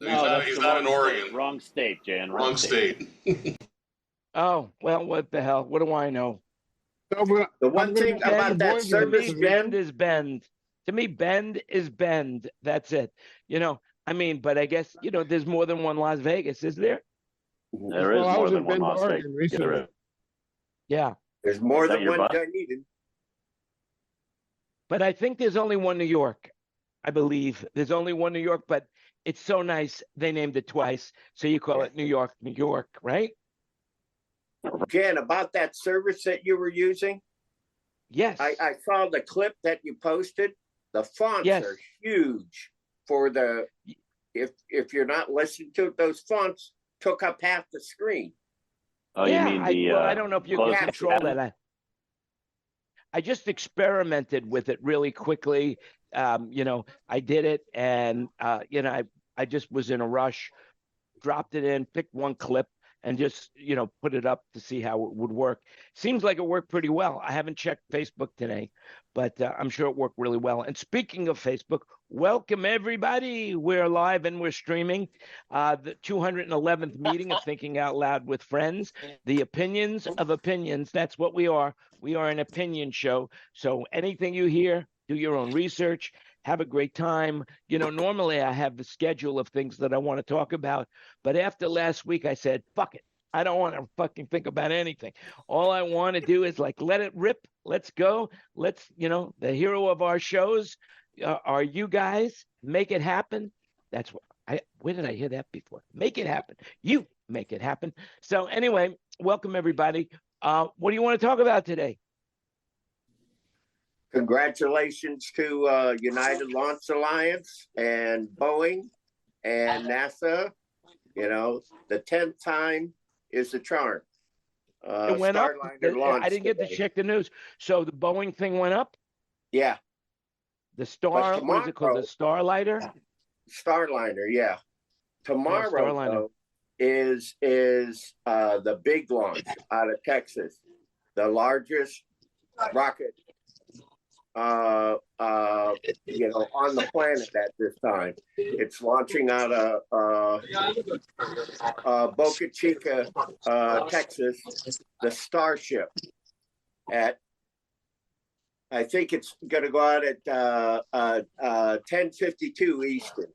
No, He's not in Oregon. Wrong state, Jan. Wrong state. Oh, well, what the hell? What do I know? The one thing about that service, Bend is Bend. To me, Bend is Bend. That's it. You know, I mean, but I guess, you know, there's more than one Las Vegas, is there? There is more than one Las Vegas. Yeah. There's more than one Dunedin. But I think there's only one New York. I believe there's only one New York, but it's so nice they named it twice. So you call it New York, right? Jan, about that service that you were using. Yes. I saw the clip that you posted. The fonts are huge for the, if you're not listening to it, those fonts took up half the screen. Oh, you mean the, I don't know if you can control that. I just experimented with it really quickly. You know, I did it, and you know, I just was in a rush, dropped it in, picked one clip, and just, you know, put it up to see how it would work. Seems like it worked pretty well. I haven't checked Facebook today, but I'm sure it worked really well. And speaking of Facebook, welcome everybody. We're live and we're streaming the 211th meeting of Thinking Out Loud with Friends, the opinions of opinions. That's what we are. We are an opinion show. So anything you hear, do your own research. Have a great time. You know, normally I have the schedule of things that I want to talk about, but after last week I said, fuck it. I don't want to fucking think about anything. All I want to do is like, let it rip. Let's go. Let's, you know, the hero of our shows are you guys. Make it happen. That's what where did I hear that before? Make it happen. You make it happen. So anyway, welcome everybody. What do you want to talk about today? Congratulations to United Launch Alliance and Boeing and NASA. You know, the 10th time is the charm. It went up. I didn't get to check the news. So the Boeing thing went up? Yeah. The Star, what is it called? The Starliner? Starliner, yeah. Tomorrow is the big launch out of Texas, the largest rocket you know, on the planet at this time. It's launching out of Boca Chica, Texas, the Starship at, I think it's going to go out at 10:52 Eastern.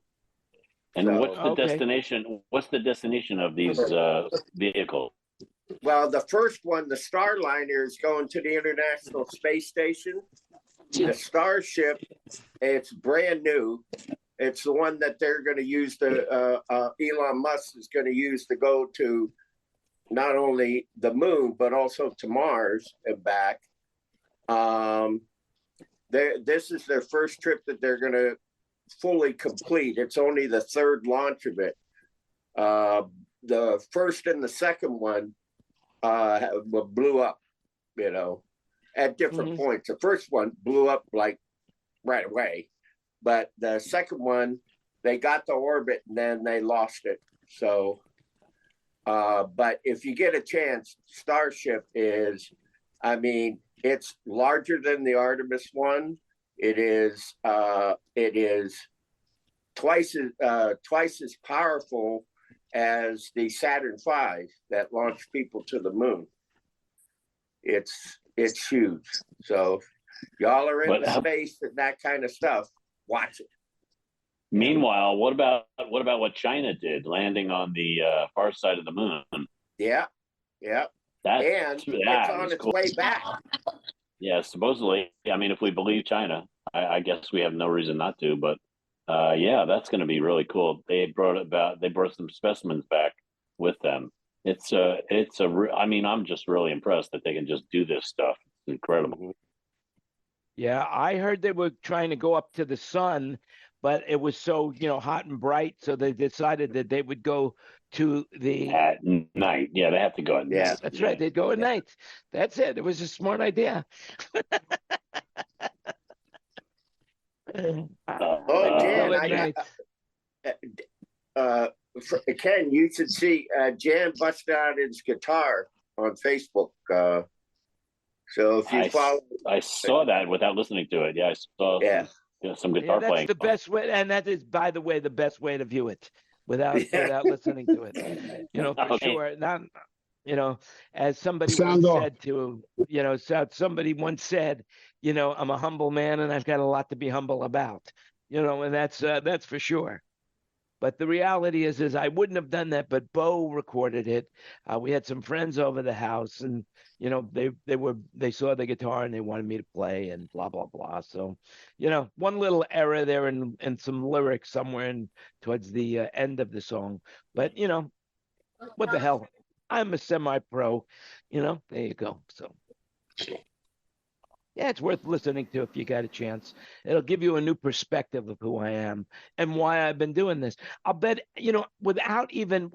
And so, what's the destination? What's the destination of these vehicles? Well, the first one, the Starliner, is going to the International Space Station. The Starship, it's brand new. It's the one that they're going to use Elon Musk is going to use to go to not only the moon, but also to Mars and back. This is their first trip that they're going to fully complete. It's only the third launch of it. The first and the second one blew up, you know, at different points. The first one blew up like right away, but the second one, they got to orbit and then they lost it. So, but if you get a chance, Starship is, I mean, it's larger than the Artemis one. It is twice as powerful as the Saturn V that launched people to the moon. It's huge. So y'all are in space and that kind of stuff. Watch it. Meanwhile, what about what China did, landing on the far side of the moon? Yeah. It's on its way back. Yeah, supposedly. I mean, if we believe China, I guess we have no reason not to. But yeah, that's going to be really cool. They brought some specimens back with them. I mean, I'm just really impressed that they can just do this stuff. It's incredible. Yeah, I heard they were trying to go up to the sun, but it was so, you know, hot and bright. So they decided that they would go to the at night. Yeah, they have to go at night. Yeah, that's right. They'd go at night. That's it. It was a smart idea. Ken, you should see Jan busted out his guitar on Facebook. So if you follow, I saw that without listening to it. Yeah, I saw some guitar playing. That's the best way, and that is, by the way, the best way to view it. without listening to it. For Okay. sure. Not, as somebody Sound once off. said to, somebody once said, I'm a humble man and I've got a lot to be humble about, and that's for sure. But the reality is I wouldn't have done that, but Bo recorded it. We had some friends over the house, and they saw the guitar and they wanted me to play and blah blah blah. So, one little error there and some lyrics somewhere towards the end of the song. But what the hell? I'm a semi-pro. There you go. So. Yeah, it's worth listening to if you got a chance. It'll give you a new perspective of who I am and why I've been doing this. I'll bet, without even,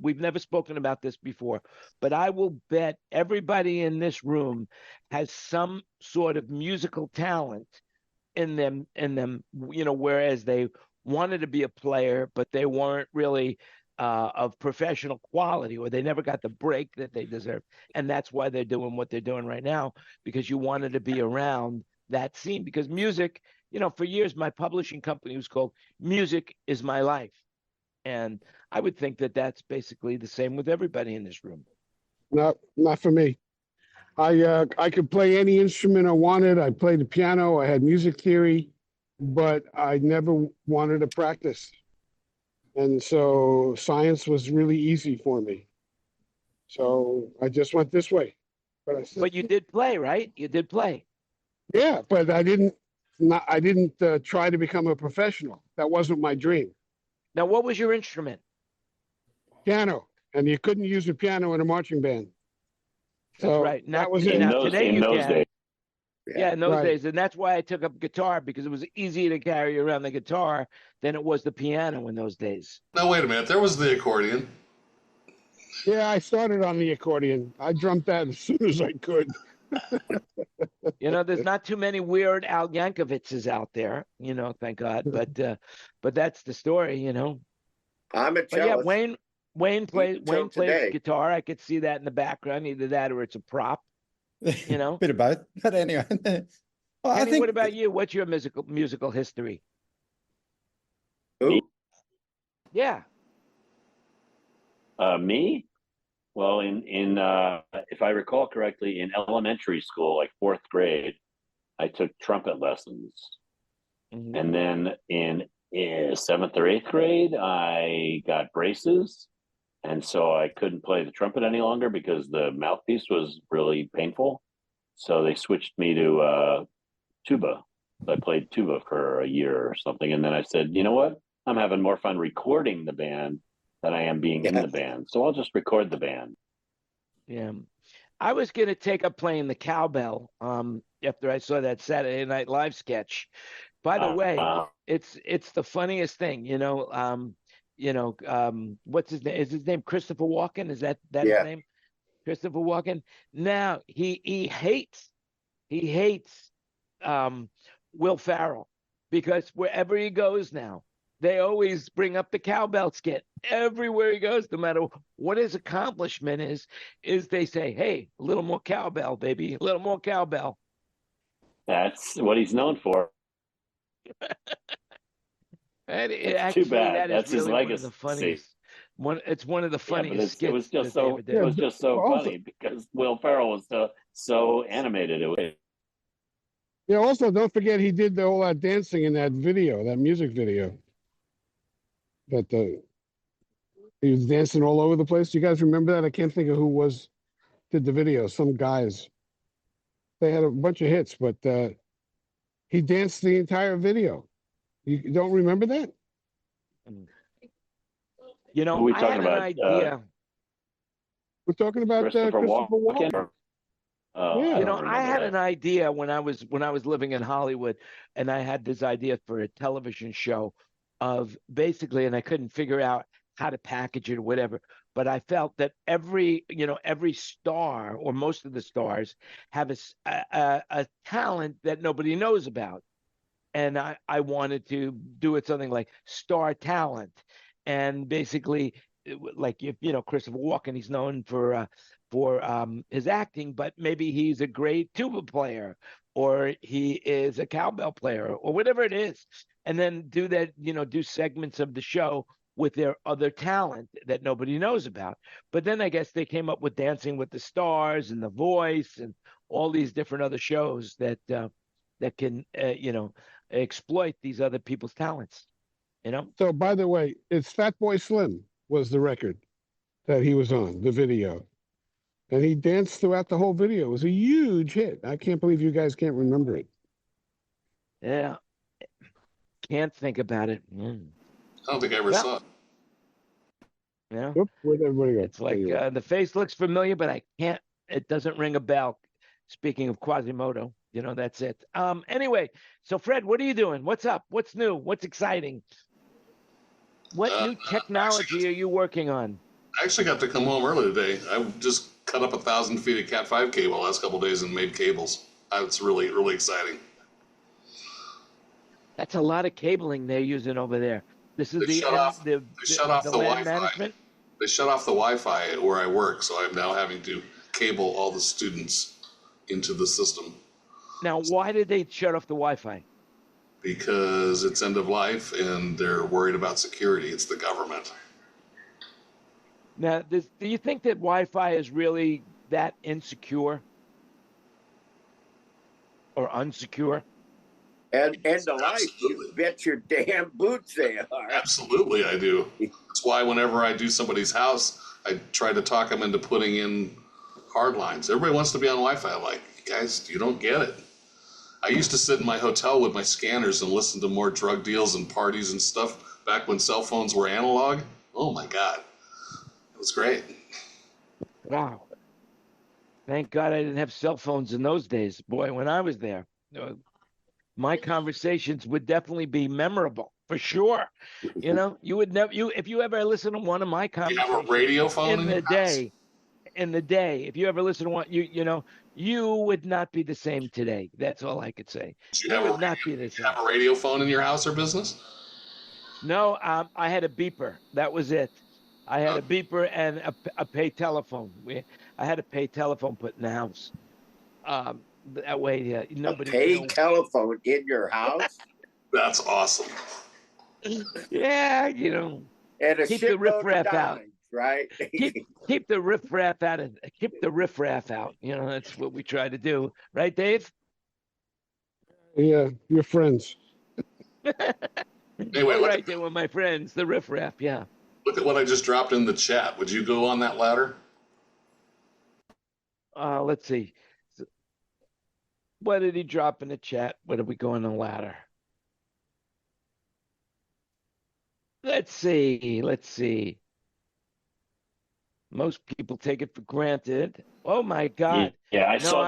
we've never spoken about this before, but I will bet everybody in this room has some sort of musical talent in them, whereas they wanted to be a player, but they weren't really of professional quality, or they never got the break that they deserve. And that's why they're doing what they're doing right now, because you wanted to be around that scene. Because music, for years, my publishing company was called Music Is My Life. And I would think that that's basically the same with everybody in this room. Not for me. I could play any instrument I wanted. I played the piano. I had music theory, but I never wanted to practice. And so science was really easy for me. So I just went this way. But you did play, right? You did play. Yeah, but I didn't try to become a professional. That wasn't my dream. Now, what was your instrument? Piano, and you couldn't use a piano in a marching band. That's So right. that was in it. those days. Yeah, in those Right. days. And that's why I took up guitar, because it was easier to carry around the guitar than it was the piano in those days. Now, wait a minute. There was the accordion. Yeah, I started on the accordion. I drummed that as soon as I could. There's not too many Weird Al Yankovic's out there, thank God. But that's the story, I'm a But yeah, cellist. Wayne plays today. guitar. I could see that in the background, either that or it's a prop. Bit of both. But anyway, well, I Kenny, think what about you? What's your musical history? Who? Yeah. Me? Well, in if I recall correctly, in elementary school, like fourth grade, I took trumpet lessons, Mhm. and then in seventh or eighth grade, I got braces, and so I couldn't play the trumpet any longer because the mouthpiece was really painful. So they switched me to tuba. So I played tuba for a year or something, and then I said, you know what? I'm having more fun recording the band than I am being in the band. So I'll just record the band. Yeah. I was going to take up playing the cowbell after I saw that Saturday Night Live sketch. By the way, it's the funniest thing, what's his name? Is his name Christopher Walken? Is that his name? Christopher Walken. Now he hates Will Ferrell, because wherever he goes now, they always bring up the cowbell skit. Everywhere he goes, no matter what his accomplishment is they say, hey, a little more cowbell, baby, a little more cowbell. That's what he's known for. And Too bad. That That's is his really legacy. one of the funniest. It's one of the funniest skits. It was just so that they ever did. funny because Will Ferrell was so animated. Yeah, also, don't forget he did all that dancing in that video, that music video. He was dancing all over the place. You guys remember that? I can't think of who did the video. Some guys. They had a bunch of hits, but he danced the entire video. You don't remember that? Who are we talking about? An idea. We're talking about Christopher Walken. Yeah. I had an idea when I was living in Hollywood, and I had this idea for a television show of basically, and I couldn't figure out how to package it or whatever, but I felt that every star, or most of the stars, have a talent that nobody knows about. And I wanted to do it something like Star Talent. And basically, like, Christopher Walken, he's known for his acting, but maybe he's a great tuba player, or he is a cowbell player, or whatever it is. And then do that, do segments of the show with their other talent that nobody knows about. But then I guess they came up with Dancing with the Stars and The Voice and all these different other shows that can exploit these other people's talents. So, by the way, it's Fatboy Slim was the record that he was on, the video. And he danced throughout the whole video. It was a huge hit. I can't believe you guys can't remember it. Yeah. Can't think about it. I don't think I ever saw it. Yeah. Whoop, where'd everybody go? It's like the face looks familiar, but it doesn't ring a bell. Speaking of Quasimodo, that's it. Anyway, so Fred, what are you doing? What's up? What's new? What's exciting? What new technology are you working on? I actually got to come home early today. I just cut up 1,000 feet of Cat 5 cable the last couple of days and made cables. It's really, really exciting. That's a lot of cabling they're using over there. This is They shut off the land Wi-Fi. management. They shut off the Wi-Fi where I work, so I'm now having to cable all the students into the system. Now, why did they shut off the Wi-Fi? Because it's end of life and they're worried about security. It's the government. Now, do you think that Wi-Fi is really that insecure or unsecure? And the life, you bet your damn boots they are. Absolutely, I do. That's why whenever I do somebody's house, I try to talk them into putting in hard lines. Everybody wants to be on Wi-Fi. I'm like, you guys, you don't get it. I used to sit in my hotel with my scanners and listen to more drug deals and parties and stuff back when cell phones were analog. Oh my God. It was great. Wow. Thank God I didn't have cell phones in those days. Boy, when I was there, my conversations would definitely be memorable for sure. You would never, if you ever listen to one of my conversations, you have a radio phone in the day, if you ever listen to one, you would not be the same today. That's all I could say. You would not be the same. You have a radio phone in your house or business? No, I had a beeper. That was it. I had a beeper and a pay telephone. I had a pay telephone put in the house. That way, nobody. A pay telephone in your house? That's awesome. Yeah, And keep the riffraff out, right? keep the riffraff out. Keep the riffraff out. That's what we try to do, right, Dave? Yeah, you're friends. Anyway, right, they were my friends. The riffraff, yeah. Look at what I just dropped in the chat. Would you go on that ladder? Let's see. What did he drop in the chat? What did we go on the ladder? Let's see. Most people take it for granted. Oh my God. Yeah, I saw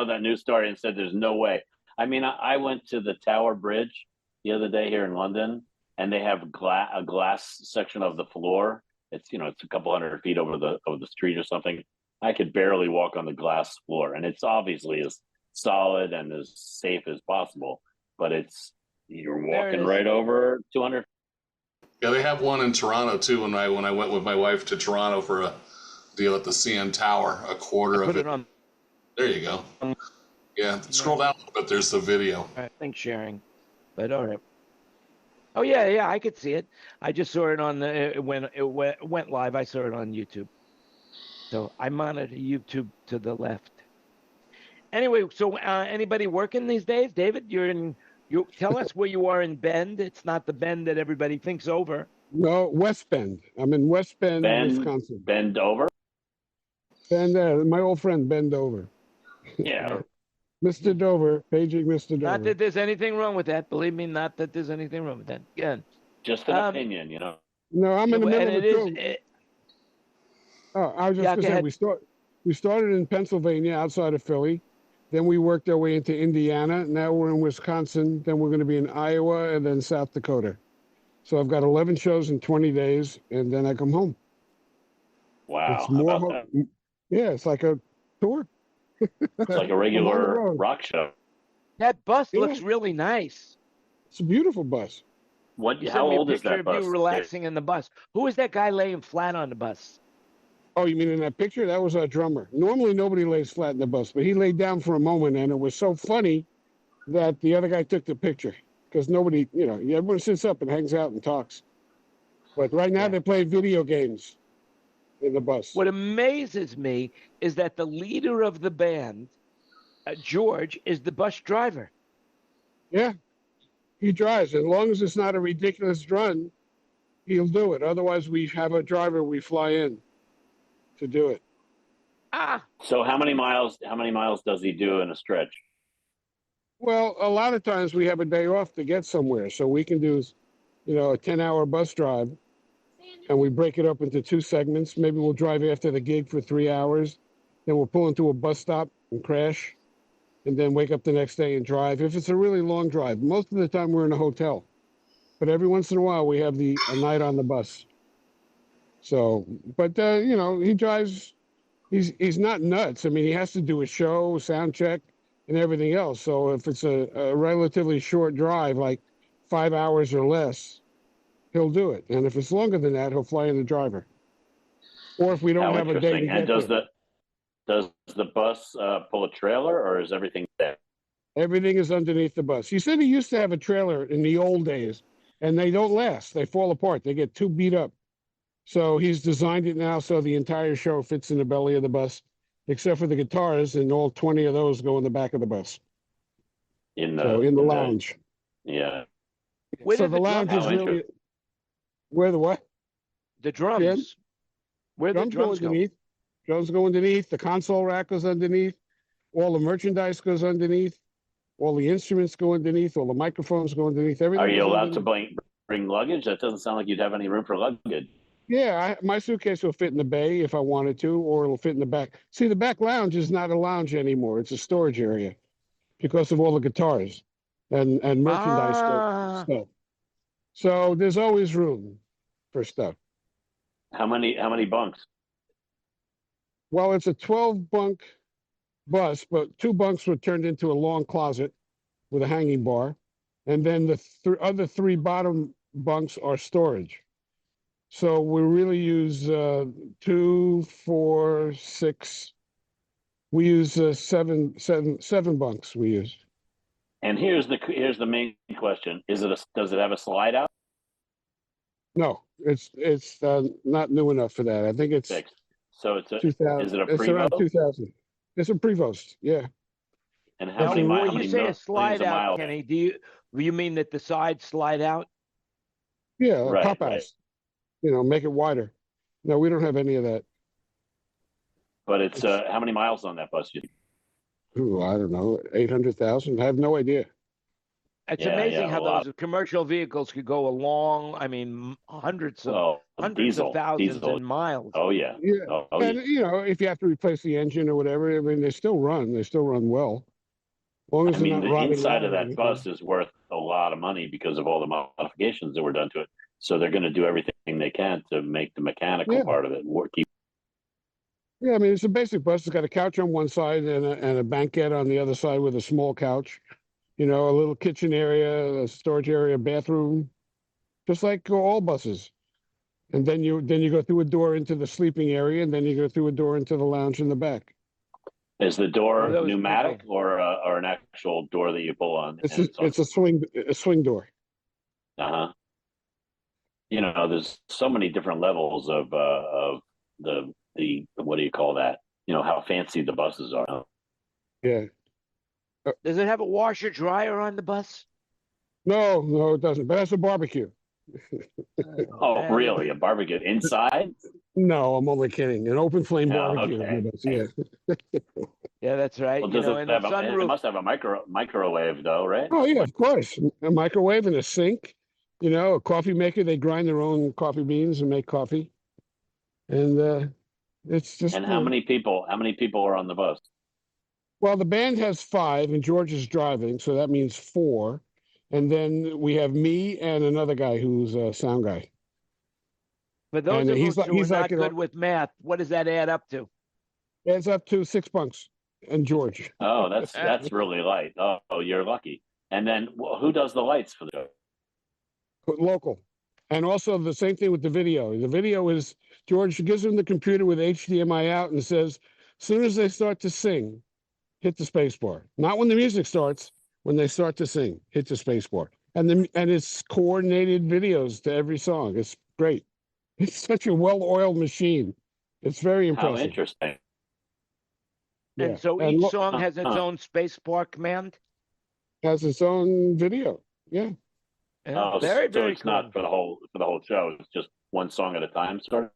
that news story and said there's no way. I mean, I went to the Tower Bridge the other day here in London, and they have a glass section of the floor. It's it's a couple hundred feet over the street or something. I could barely walk on the glass floor, and it's obviously as solid and as safe as possible. But you're walking right over 200. Yeah, they have one in Toronto too. When I went with my wife to Toronto for a deal at the CN Tower, a quarter of it. There you go. Yeah, scroll down a little bit. There's the video. All right, thanks sharing. But all right. Oh yeah, I could see it. I just saw it on when it went live. I saw it on YouTube. So I monitor YouTube to the left. Anyway, so anybody working these days, David? You tell us where you are in Bend. It's not the Bend that everybody thinks over. No, West Bend. I'm in West Bend, Wisconsin. Bend over. Bend, my old friend Ben Dover. Yeah. Mr. Dover, paging Mr. Dover. Not that there's anything wrong with that. Believe me, not that there's anything wrong with that. Again, just an opinion, No, I'm in the middle of the two. I was just going to say, we started in Pennsylvania, outside of Philly. Then we worked our way into Indiana. Now we're in Wisconsin. Then we're going to be in Iowa and then South Dakota. So I've got 11 shows in 20 days, and then I come home. Wow. It's more. Yeah, it's like a tour. It's like a regular rock show. That bus looks really nice. It's a beautiful bus. How old is that bus? You relaxing in the bus. Who is that guy laying flat on the bus? Oh, you mean in that picture? That was our drummer. Normally, nobody lays flat in the bus, but he laid down for a moment, and it was so funny that the other guy took the picture because nobody, everyone sits up and hangs out and talks. But right now Yeah. they play video games in the bus. What amazes me is that the leader of the band, George, is the bus driver. Yeah, he drives. As long as it's not a ridiculous run, he'll do it. Otherwise, we have a driver we fly in to do it. Ah, So how many miles? How many miles does he do in a stretch? Well, a lot of times we have a day off to get somewhere, so we can do, a 10-hour bus drive, and we break it up into two segments. Maybe we'll drive after the gig for 3 hours, then we'll pull into a bus stop and crash, and then wake up the next day and drive. If it's a really long drive, most of the time we're in a hotel, but every once in a while we have a night on the bus. So, but he drives. He's not nuts. I mean, he has to do a show, sound check, and everything else. So if it's a relatively short drive, like 5 hours or less, he'll do it. And if it's longer than that, he'll fly in the driver. Or if we don't How have a day to interesting. And get does the bus pull a trailer, or is everything there? everything is underneath the bus. He said he used to have a trailer in the old days, and they don't last. They fall apart. They get too beat up. So he's designed it now so the entire show fits in the belly of the bus, except for the guitars, and all 20 of those go in the back of the bus. In the Lounge. Yeah. where So did the lounge is How really where the what? the drums? Where the Drums go drums go? underneath. Drums go underneath. The console rack goes underneath. All the merchandise goes underneath. All the instruments go underneath. All the microphones go underneath. Everything. Are you goes allowed to underneath. bring luggage? That doesn't sound like you'd have any room for luggage. Yeah, my suitcase will fit in the bay if I wanted to, or it'll fit in the back. See, the back lounge is not a lounge anymore. It's a storage area because of all the guitars and merchandise stuff. So there's always room for stuff. How many bunks? Well, it's a 12 bunk bus, but 2 bunks were turned into a long closet with a hanging bar. And then the other 3 bottom bunks are storage. So we really use 2, 4, 6. We use seven bunks. We use. And here's the main question: does it have a slide out? No, it's not new enough for that. I think it's Fixed. So it's 2000. is it a It's around Prevost? 2000. It's a Prevost. Yeah. And how That's many a- miles? When you say a slide out, Kenny, do you mean that the sides slide out? Yeah, Right, pop right. outs. Make it wider. No, we don't have any of that. But it's how many miles on that bus? Ooh, I don't know, 800,000. I have no idea. It's Yeah, amazing yeah, how a lot. those commercial vehicles could go along. I mean, hundreds of Diesel, thousands diesel. and miles. Oh yeah. Yeah, Oh, and yeah. if you have to replace the engine or whatever, I mean, they still run. They still run well, as long as I they're mean, not the rotting inside out of or that anything. bus is worth a lot of money because of all the modifications that were done to it. So they're going to do everything they can to make the mechanical Yeah. part of it work. Yeah, I mean, it's a basic bus. It's got a couch on one side and a banquette on the other side with a small couch. A little kitchen area, a storage area, bathroom, just like all buses. And then you go through a door into the sleeping area, and then you go through a door into the lounge in the back. Is the For door those pneumatic people. or an actual door that you pull on? It's a swing door. Uh-huh. There's so many different levels of the what do you call that? How fancy the buses are. Yeah. Does it have a washer dryer on the bus? No, it doesn't. But that's a barbecue. Oh, man. really? A barbecue inside? No, I'm only kidding. An open flame Oh, barbecue. okay. Yeah. Yeah, that's right. Well, does in it the have it sunroof. must have a microwave though, right? Oh yeah, of course. A microwave and a sink. A coffee maker. They grind their own coffee beans and make coffee. And it's just. And how many people are on the bus? Well, the band has 5, and George is driving, so that means 4. And then we have me and another guy who's a sound guy. For those And of he's us who are like, not you know- good with math, what does that add up to? Adds up to 6 bunks and George. Oh, that's really light. Oh, you're lucky. And then who does the lights for the? Local. And also the same thing with the video. The video is George gives him the computer with HDMI out and says, as soon as they start to sing, hit the space bar. Not when the music starts, when they start to sing, hit the space bar. And it's coordinated videos to every song. It's great. It's such a well-oiled machine. It's very How impressive. interesting. Yeah. And so And each look, song has its own spacebar command. has its own video. Yeah. Yeah, Oh, very, so very it's cool. not for the whole show. It's just one song at a time, sort of.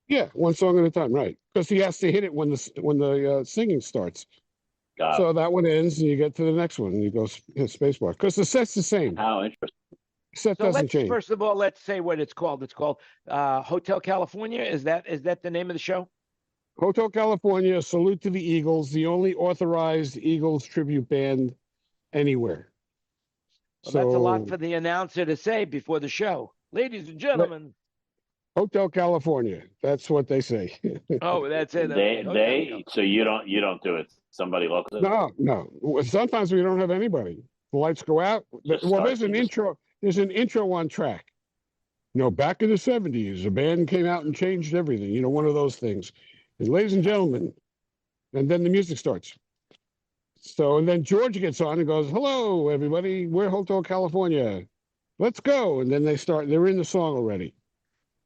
Yeah, one song at a time, right? Because he has to hit it when the singing starts. Got So that one ends, and you get to the next one, and you go hit spacebar. Because the set's the same. how interesting. Set So doesn't let's change. first of all let's say what it's called. It's called Hotel California. Is that the name of the show? Hotel California, Salute to the Eagles, the only authorized Eagles tribute band anywhere. Well, that's a lot for the announcer to say before the show. Ladies and gentlemen. Hotel California. That's what they say. Oh, that's it. So you don't do it. Somebody local. No. Sometimes we don't have anybody. The lights go out. There's an intro. There's an intro on track. Back in the 70s, a band came out and changed everything. One of those things. And ladies and gentlemen, and then the music starts. So, and then George gets on and goes, "Hello, everybody. We're Hotel California. Let's go." And then they're in the song already.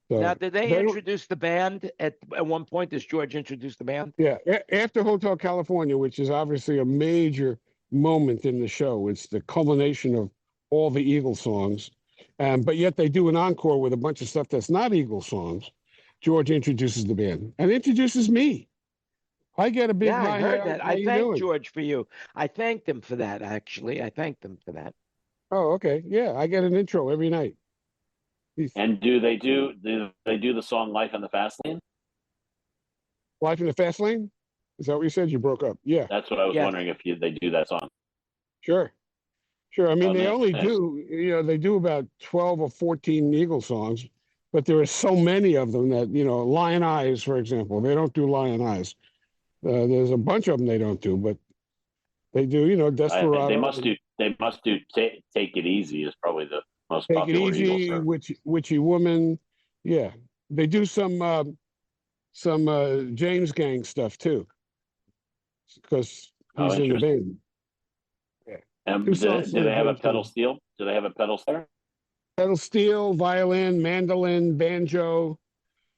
So now, did they introduce the band at one point? Does George introduce the band? Yeah. After Hotel California, which is obviously a major moment in the show, it's the culmination of all the Eagle songs. But yet they do an encore with a bunch of stuff that's not Eagle songs. George introduces the band and introduces me. I get a big I heard that. I thanked doing? George for you. I thanked him for that, actually. I thanked him for that. Oh, okay. Yeah, I get an intro every night. And do they do the song "Life in the Fast Lane"? Life in the Fast Lane? Is that what you said? You broke up. Yeah. That's what I was wondering if they do that song. Sure. I mean, they nice. only do, they do about 12 or 14 Eagle songs, but there are so many of them that, Lion Eyes, for example, they don't do Lion Eyes. There's a bunch of them they don't do, but they do, Desperado. They must do Take It Easy is probably the most Take It popular Eagle Easy, song. Witchy Woman. Yeah. They do some James Gang stuff too, because he's in the band. And do they have a pedal steel? Do they have a pedal steel? Pedal steel, violin, mandolin, banjo,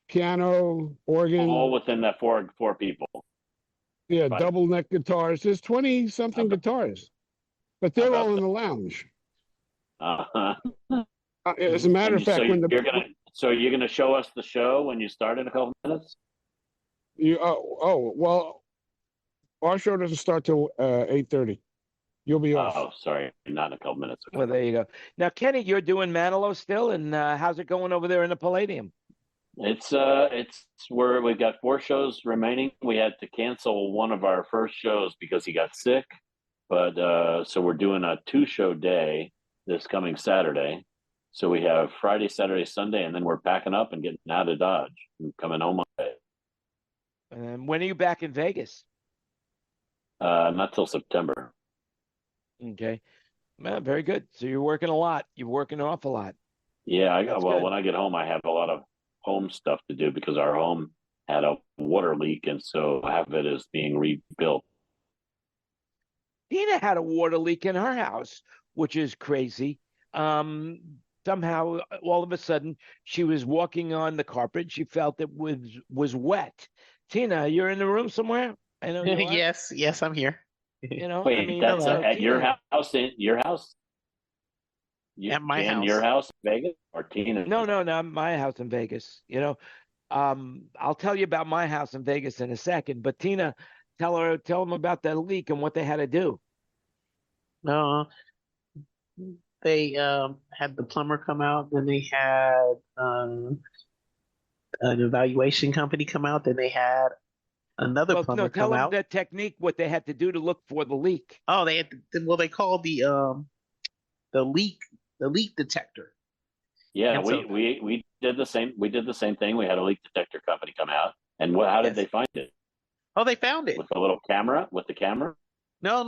piano, organ. All within that four people. Yeah, double neck guitars. There's 20 something guitars, but they're all in the lounge. As a matter of fact, you're gonna show us the show when you start in a couple minutes. Well, our show doesn't start till 8:30. You'll be off. Oh, sorry, not in a couple minutes. Well, there you go. Now, Kenny, you're doing Manilow still, and how's it going over there in the Palladium? It's where we've got 4 shows remaining. We had to cancel one of our first shows because he got sick, but so we're doing a 2-show day this coming Saturday. So we have Friday, Saturday, Sunday, and then we're packing up and getting out of Dodge and coming home on Monday. And when are you back in Vegas? Not till September. Okay. Well, very good. So you're working a lot. You're working an awful lot. Yeah, good. when I get home, I have a lot of home stuff to do because our home had a water leak, and so half of it is being rebuilt. Tina had a water leak in her house, which is crazy. Somehow, all of a sudden, she was walking on the carpet. She felt it was wet. Tina, you're in the room somewhere? I know you are. Yes, I'm here. Wait, that's at your house? In your house? At my house. Your house in Vegas or Tina? No, not my house in Vegas. I'll tell you about my house in Vegas in a second. But Tina, tell them about that leak and what they had to do. They had the plumber come out, then they had an evaluation company come out, then they had another plumber come tell out. them the technique, what they had to do to look for the leak. Oh, they had they called the leak detector. Yeah, And we did the same. We did the same thing. We had a leak detector company come out, and how did they find it? Oh, they found it with a little camera. With the camera? No.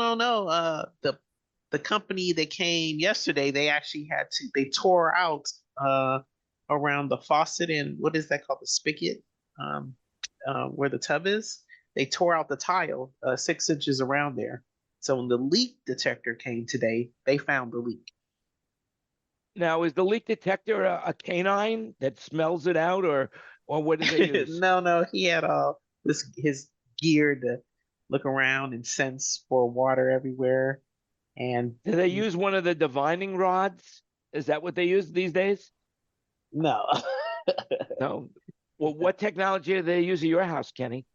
The company that came yesterday, they actually they tore out around the faucet and what is that called, the spigot, where the tub is. They tore out the tile 6 inches around there. So when the leak detector came today, they found the leak. Now, is the leak detector a canine that smells it out, or what do they use? No, he had his gear to look around and sense for water everywhere. And Do they use one of the divining rods? Is that what they use these days? no, No. Well, what technology do they use at your house, Kenny?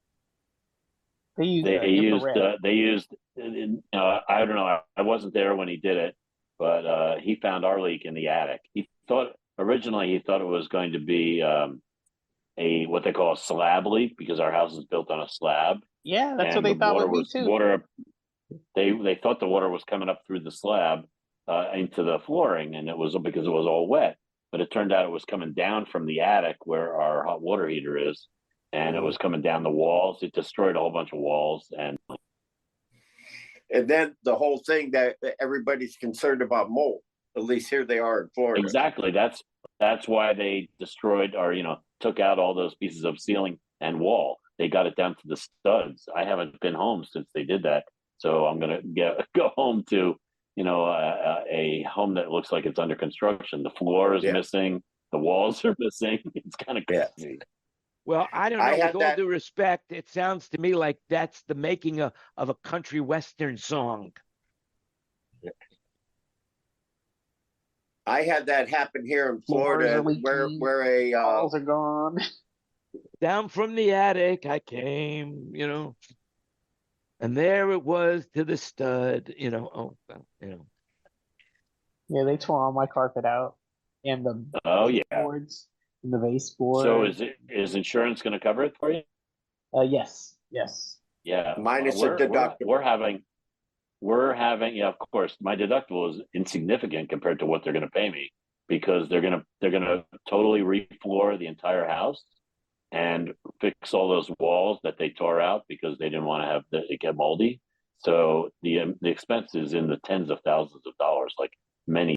they use They infrared. used. I don't know. I wasn't there when he did it, but he found our leak in the attic. Originally he thought it was going to be a what they call a slab leak because our house is built on a slab, Yeah, that's what and they the thought water with me was too. water. They thought the water was coming up through the slab into the flooring, and it was because it was all wet. But it turned out it was coming down from the attic where our hot water heater is, and it was coming down the walls. It destroyed a whole bunch of walls, and then the whole thing that everybody's concerned about mold. At least here they are in Florida. exactly that's why they destroyed or took out all those pieces of ceiling and wall. They got it down to the studs. I haven't been home since they did that, so I'm gonna go home to a home that looks like it's under construction. The floor is missing, the walls are missing. It's kind of crazy. Well, I don't know. With all due respect, it sounds to me like that's the making of a country western song. I had that happen here in Florida where a walls are gone. Down from the attic I came, and there it was to the stud, Yeah, they tore all my carpet out and the boards and the baseboard. So is insurance going to cover it for you? Yes. Yeah, minus a deductible. We're having of course my deductible is insignificant compared to what they're going to pay me because they're gonna totally refloor the entire house and fix all those walls that they tore out because they didn't want to have it get moldy. So the expense is in the tens of thousands of dollars, like many.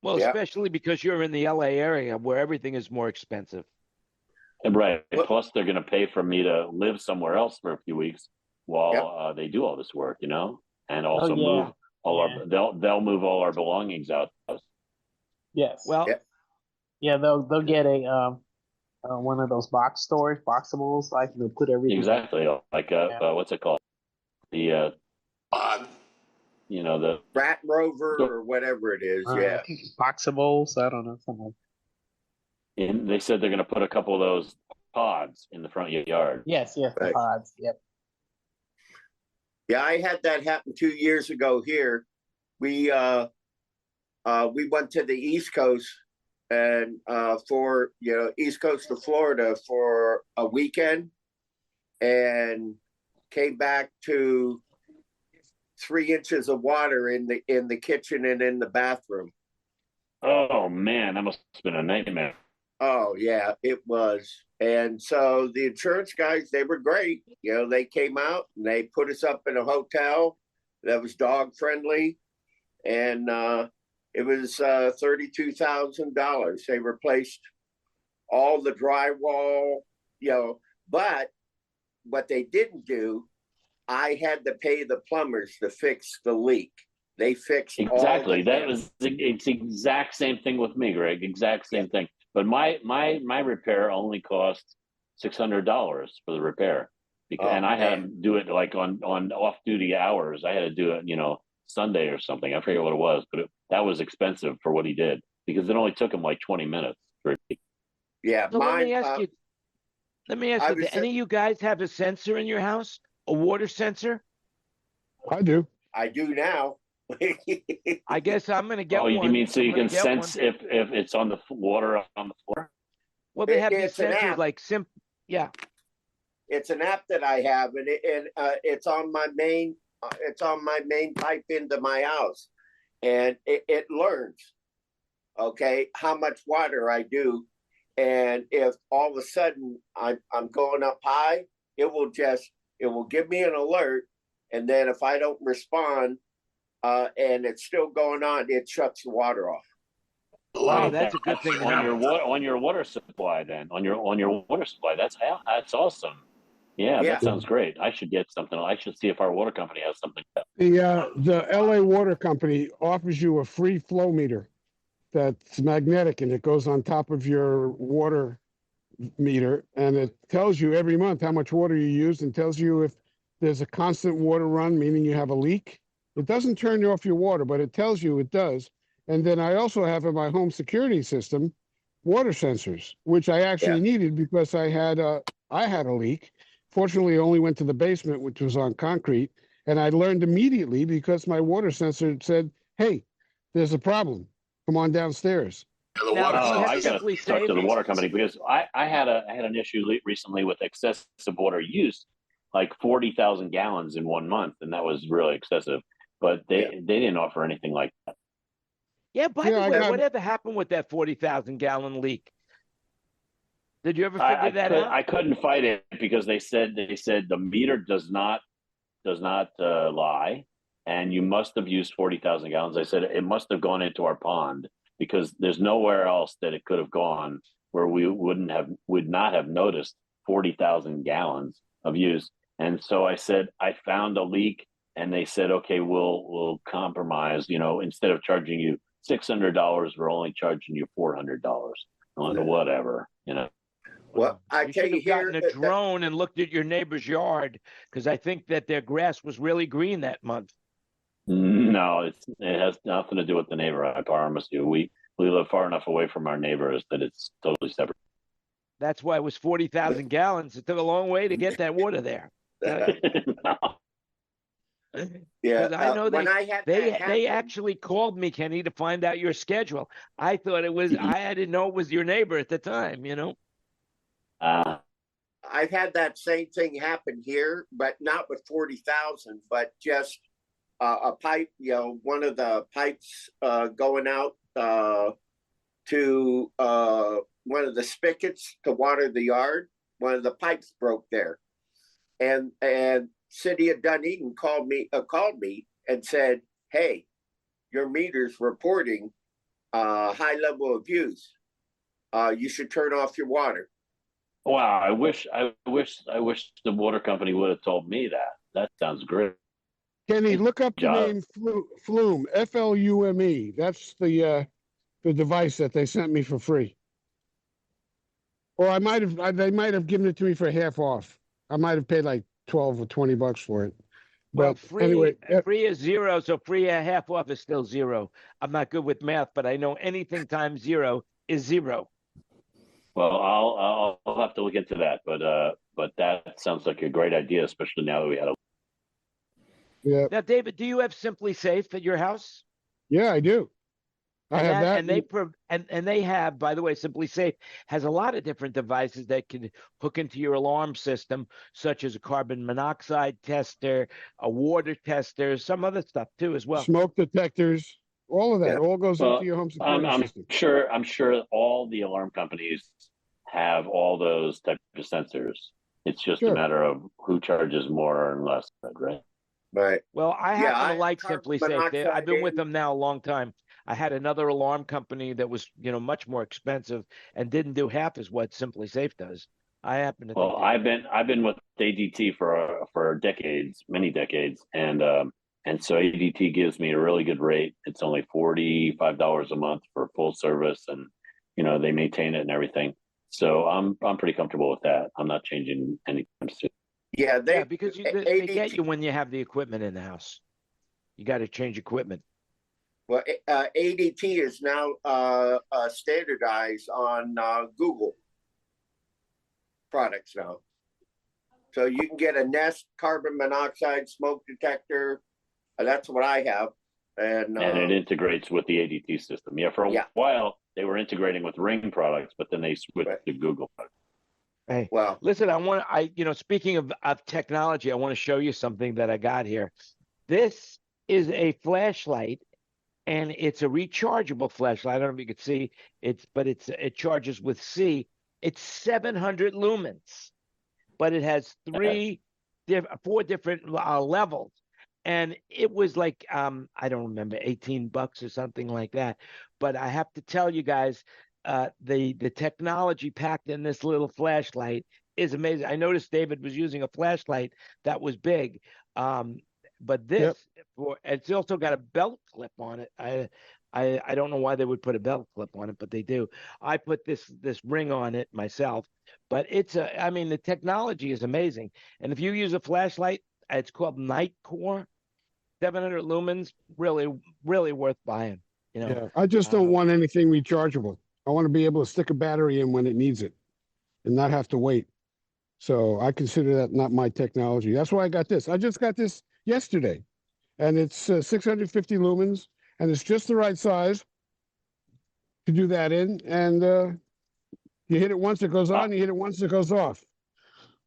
Well, especially because you're in the LA area where everything is more expensive. And right. Plus, they're going to pay for me to live somewhere else for a few weeks while they do all this work, and also move they'll move all our belongings out. Yes. Well, they'll get a one of those box storage boxables. I can put everything. Exactly. Like what's it called? The the Rat Rover or whatever it is. Boxables. I don't know. Something. And they said they're going to put a couple of those pods in the front yard. Yes, the pods. Yep. Yeah, I had that happen 2 years ago here. We went to the East Coast and for East Coast of Florida for a weekend and came back to 3 inches of water in the kitchen and in the bathroom. Oh man, that must have been a nightmare. Oh yeah, it was. And so the insurance guys, they were great. They came out and they put us up in a hotel that was dog friendly, and it was $32,000. They replaced all the drywall, but what they didn't do, I had to pay the plumbers to fix the leak. They fixed exactly. It's the exact same thing with me, Greg. Exact same thing. But my repair only cost $600 for the repair, and I had to do it like on off duty hours. I had to do it, Sunday or something. I forget what it was, but that was expensive for what he did because it only took him like 20 minutes. Yeah. So let me ask you. Do any of you guys have a sensor in your house? A water sensor? I do. I do now. I guess I'm going to get one. Oh, you mean so you can sense if it's on the water on the floor? Well, they have these sensors like yeah. It's an app that I have, and it's on my main. It's on my main pipe into my house, and it learns, how much water I do, and if all of a sudden I'm going up high, it will give me an alert, and then if I don't respond. And it's still going on, it shuts the water off. Wow, that's a good thing on your water supply. Then on your water supply, that's awesome. Yeah, Yeah. that sounds great. I should get something. I should see if our water company has something. The LA Water Company offers you a free flow meter that's magnetic and it goes on top of your water meter, and it tells you every month how much water you use and tells you if there's a constant water run, meaning you have a leak. It doesn't turn off your water, but it tells you it does. And then I also have in my home security system water sensors, which I actually needed because I had a leak. Fortunately, it only went to the basement, which was on concrete, and I learned immediately because my water sensor said, "Hey, there's a problem. Come on downstairs." Yeah, the Now, water do you Oh, have I got Simply to talk Safe? to the water company because I had an issue recently with excessive water use, like 40,000 gallons in 1 month, and that was really excessive. But they didn't offer anything like that. Yeah, by Yeah, the I way, got. whatever happened with that 40,000 gallon leak? Did you ever figure that out? I couldn't fight it because they said the meter does not lie, and you must have used 40,000 gallons. I said it must have gone into our pond because there's nowhere else that it could have gone where we would not have noticed 40,000 gallons of use. And so I said I found a leak, and they said, okay, we'll compromise. Instead of charging you $600, we're only charging you $400. Whatever. Well, I You tell should you have gotten here, a drone and looked at your neighbor's yard because I think that their grass was really green that month. No, it has nothing to do with the neighbor. I promise you. We live far enough away from our neighbors that it's totally separate. That's why it was 40,000 gallons. It took a long way to get that water there. No. yeah, Because I know when I had that they happen, actually called me, Kenny, to find out your schedule. I thought it was I didn't know it was your neighbor at the time. I've had that same thing happen here, but not with 40,000, but just a pipe, one of the pipes going out to one of the spigots to water the yard. One of the pipes broke there, and City of Dunedin called me and said, "Hey, your meter's reporting high level of use. You should turn off your water." Wow, I wish the water company would have told me that. That sounds great. Kenny, look up the job. name Flume, Flume. That's the device that they sent me for free. Or they might have given it to me for half off. I might have paid like 12 or $20 for it. Well, But anyway, free is zero, so free at half off is still zero. I'm not good with math, but I know anything times zero is zero. Well, I'll have to look into that, but that sounds like a great idea, especially now that we had a. Yeah. Now, David, do you have Simply Safe at your house? Yeah, I do. I have that. And they have, by the way, Simply Safe has a lot of different devices that can hook into your alarm system, such as a carbon monoxide tester, a water tester, some other stuff too as well. Smoke detectors, all of that, all goes into your home security I'm system. I'm sure all the alarm companies have all those types of sensors. It's just a matter of who charges more and less, right? Right. Well, I happen to like Simply Safe. I've been with in. them now a long time. I had another alarm company that was, much more expensive and didn't do half as what Simply Safe does. I happen to. Well, I've been with ADT for decades, many decades, and so ADT gives me a really good rate. It's only $45 a month for full service, and they maintain it and everything. So I'm pretty comfortable with that. I'm not changing anytime soon. Yeah, because they get you when you have the equipment in the house. You got to change equipment. Well, ADT is now standardized on Google products now. So you can get a Nest carbon monoxide smoke detector. That's what I have. And it integrates with the ADT system. Yeah, for a while they were integrating with Ring products, but then they switched to Google products. Hey, well, listen, speaking of technology, I want to show you something that I got here. This is a flashlight, and it's a rechargeable flashlight. I don't know if you can see it charges with C. It's 700 lumens, but it has four different levels. And it was like, I don't remember, $18 or something like that. But I have to tell you guys, the technology packed in this little flashlight is amazing. I noticed David was using a flashlight that was big. But this it's also got a belt clip on it. I don't know why they would put a belt clip on it, but they do. I put this ring on it myself, but I mean, the technology is amazing. And if you use a flashlight, it's called Nightcore, 700 lumens, really, really worth buying. You know, Yeah, I just don't want anything rechargeable. I want to be able to stick a battery in when it needs it and not have to wait. So I consider that not my technology. That's why I got this. I just got this yesterday, and it's 650 lumens, and it's just the right size to do that in. And you hit it once, it goes on. You hit it once, it goes off.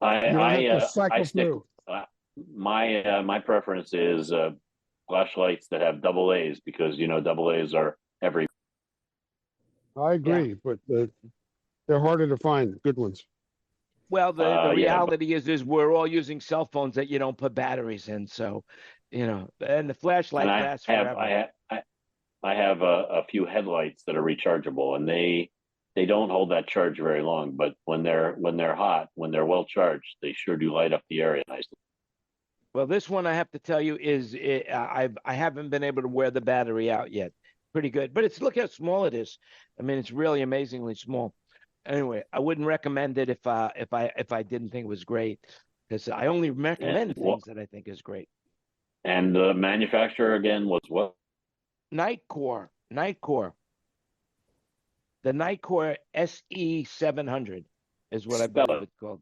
You don't have to cycle through. My preference is flashlights that have double A's, because double A's are every. I agree, but they're harder to find, good ones. Well, the reality is we're all using cell phones that you don't put batteries in. So, and the flashlight lasts forever. I have a few headlights that are rechargeable, and they don't hold that charge very long. But when they're hot, when they're well charged, they sure do light up the area nicely. Well, this one I have to tell you is I haven't been able to wear the battery out yet. Pretty good, but look how small it is. I mean, it's really amazingly small. Anyway, I wouldn't recommend it if I didn't think it was great, because I only recommend things that I think is great. And the manufacturer again was what? Nightcore. The Nightcore SE700 is what I believe it's called.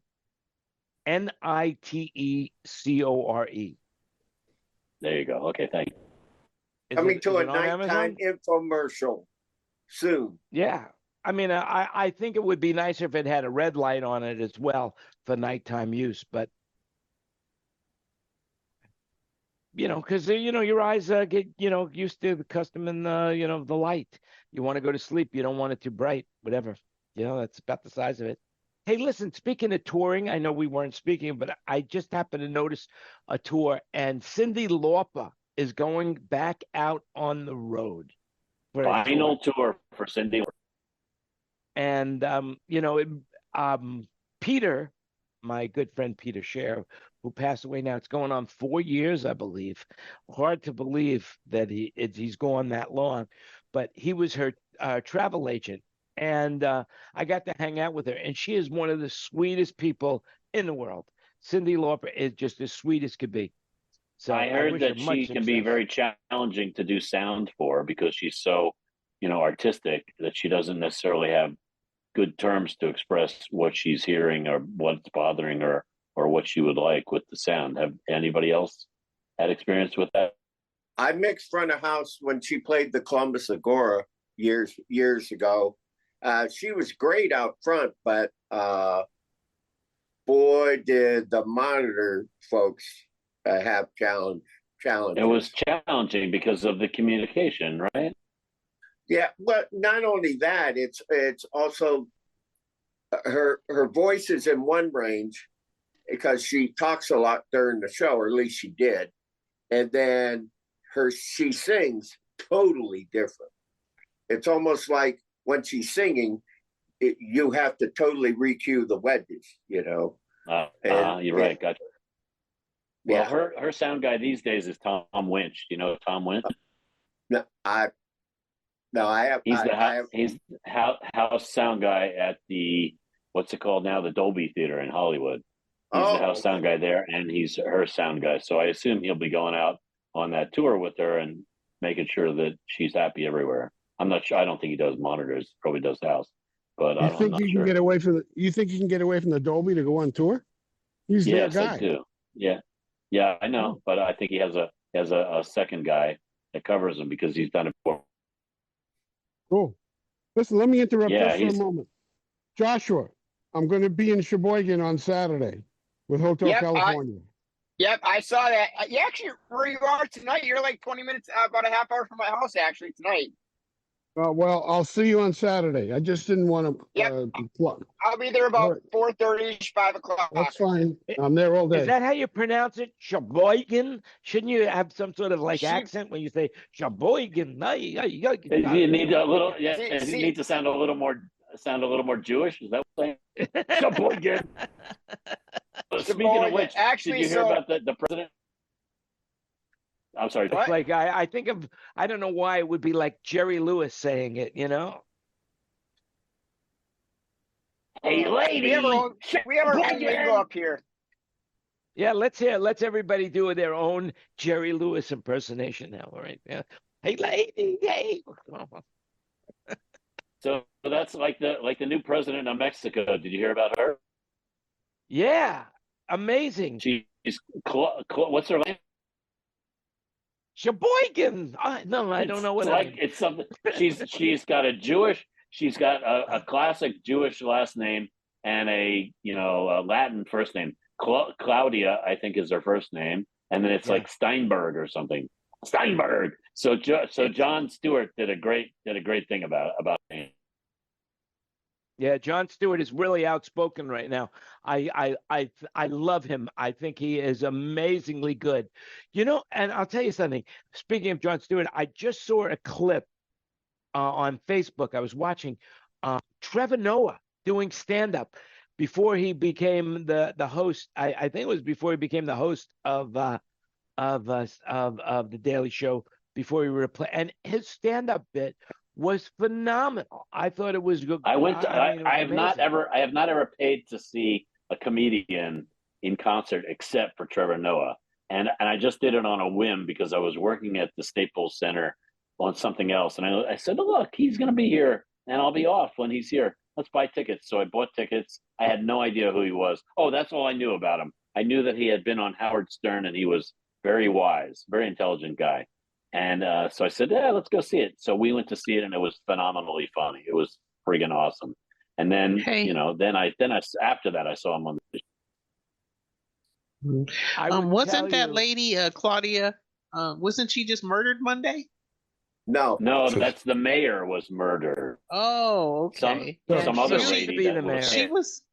NITECORE. There you go. Okay, thank you. Coming to a nighttime infomercial soon. Yeah. I mean, I think it would be nicer if it had a red light on it as well for nighttime use, but because your eyes get used to the custom and the light. You want to go to sleep, you don't want it too bright, whatever. That's about the size of it. Hey, listen, speaking of touring, I know we weren't speaking, but I just happened to notice a tour, and Cyndi Lauper is going back out on the road for a final tour for Cyndi. And Peter, my good friend Peter Scher, who passed away now, it's going on 4 years, I believe. Hard to believe that he's gone that long, but he was her travel agent, and I got to hang out with her, and she is one of the sweetest people in the world. Cyndi Lauper is just as sweet as could be. So I heard that she can be very challenging to do sound for, because she's so artistic that she doesn't necessarily have good terms to express what she's hearing or what's bothering her or what she would like with the sound. Have anybody else had experience with that? I mixed front of house when she played the Columbus Agora years ago. She was great out front, but boy, did the monitor folks have challenges. It was challenging because of the communication, right? Yeah, but not only that, it's also her voice is in one range because she talks a lot during the show, or at least she did, and then she sings totally different. It's almost like when she's singing, you have to totally recue the wedges, You're right, gotcha. Yeah. Well, her sound guy these days is Tom Winch. You know Tom Winch? No, I have. He's he's house sound guy at the, what's it called now, the Dolby Theater in Hollywood. He's the house sound guy there, and he's her sound guy. So I assume he'll be going out on that tour with her and making sure that she's happy everywhere. I'm not sure. I don't think he does monitors. Probably does house. But you think you can get away from you think you can get away from the Dolby to go on tour? He's their guy. I do. Yeah, I know. But I think he has a second guy that covers him because he's done it before. Cool. Listen, let me interrupt just for a moment. Joshua, I'm going to be in Sheboygan on Saturday with Hotel California. Yep, I saw that. You actually, where you are tonight, you're like 20 minutes, about a half hour from my house, actually, tonight. Well, I'll see you on Saturday. I just didn't want to plug. I'll be there about 4:30, 5 o'clock. That's fine. I'm there all day. Is that how you pronounce it? Sheboygan? Shouldn't you have some sort of accent when you say Sheboygan? You need a little, you need to sound a little more Jewish. Is that what I'm saying? Sheboygan. speaking of which, actually, did you hear about the president? I'm sorry. What? It's like I think of, I don't know why it would be like Jerry Lewis saying it, you know? Hey, lady. We have our own lingo up here. Yeah, let's everybody do their own Jerry Lewis impersonation now, all right? Yeah. Hey, lady, hey. So that's like the new president of Mexico. Did you hear about her? Yeah, amazing. She's what's her name? Sheboygan. No, I don't know what It's like it's something. She's got a classic Jewish last name and a Latin first name. Claudia, I think, is her first name, and then it's like Steinberg or something. Steinberg. So Jon Stewart did a great thing about him. Yeah, Jon Stewart is really outspoken right now. I love him. I think he is amazingly good. You know, and I'll tell you something. Speaking of Jon Stewart, I just saw a clip on Facebook. I was watching Trevor Noah doing stand-up before he became the host. I think it was before he became the host of the Daily Show, before he replaced, and his stand-up bit was phenomenal. I thought it was good. I have not ever paid to see a comedian in concert except for Trevor Noah, and I just did it on a whim because I was working at the Staples Center on something else, and I said, oh, look, he's going to be here, and I'll be off when he's here. Let's buy tickets. So I bought tickets. I had no idea who he was. Oh, that's all I knew about him. I knew that he had been on Howard Stern, and he was very wise, very intelligent guy. And so I said, yeah, let's go see it. So we went to see it, and it was phenomenally funny. It was friggin' awesome. And then, after that, I saw him on the wasn't that lady, Claudia, wasn't she just murdered Monday? No, that's the mayor was murdered. Oh, okay. Some other she lady. be the mayor.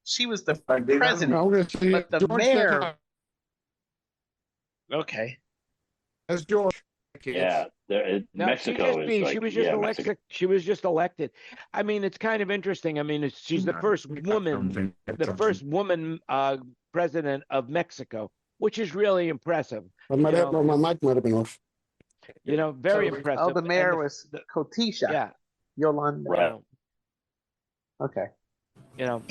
She was the president, but the George mayor. Okay. That's George. Yeah, Mexico is like, she was just elected. Mexico. She was just elected. I mean, it's kind of interesting. I mean, she's the first woman, president of Mexico, which is really impressive. My mic might have been off. You know, very impressive. Oh, the mayor was Cotisha. Yeah, Yolanda. Right. Okay. You know,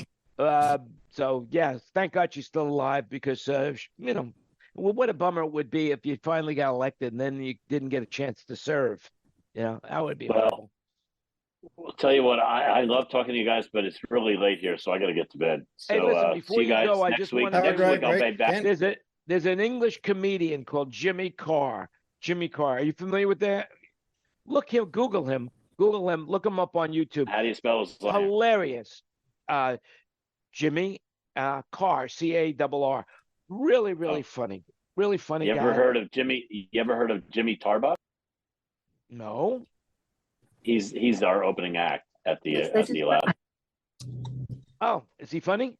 so yes, thank God she's still alive, because you know, well, what a bummer it would be if you finally got elected and then you didn't get a chance to serve. You know, that would be horrible. I'll tell you what, I love talking to you guys, but it's really late here, so I got to get to bed. So Hey, listen, before see you guys go, I next just week. want to Next week I'll be back. There's an English comedian called Jimmy Carr. Jimmy Carr. Are you familiar with that? Look him, Google him. Look him up on YouTube. How do you spell his last name? Hilarious. Jimmy Carr, C-A-R-R. Really funny. Really funny You guy. ever heard of Jimmy Tarbuck? No. He's our opening act at the Aladdin. Oh, is he funny?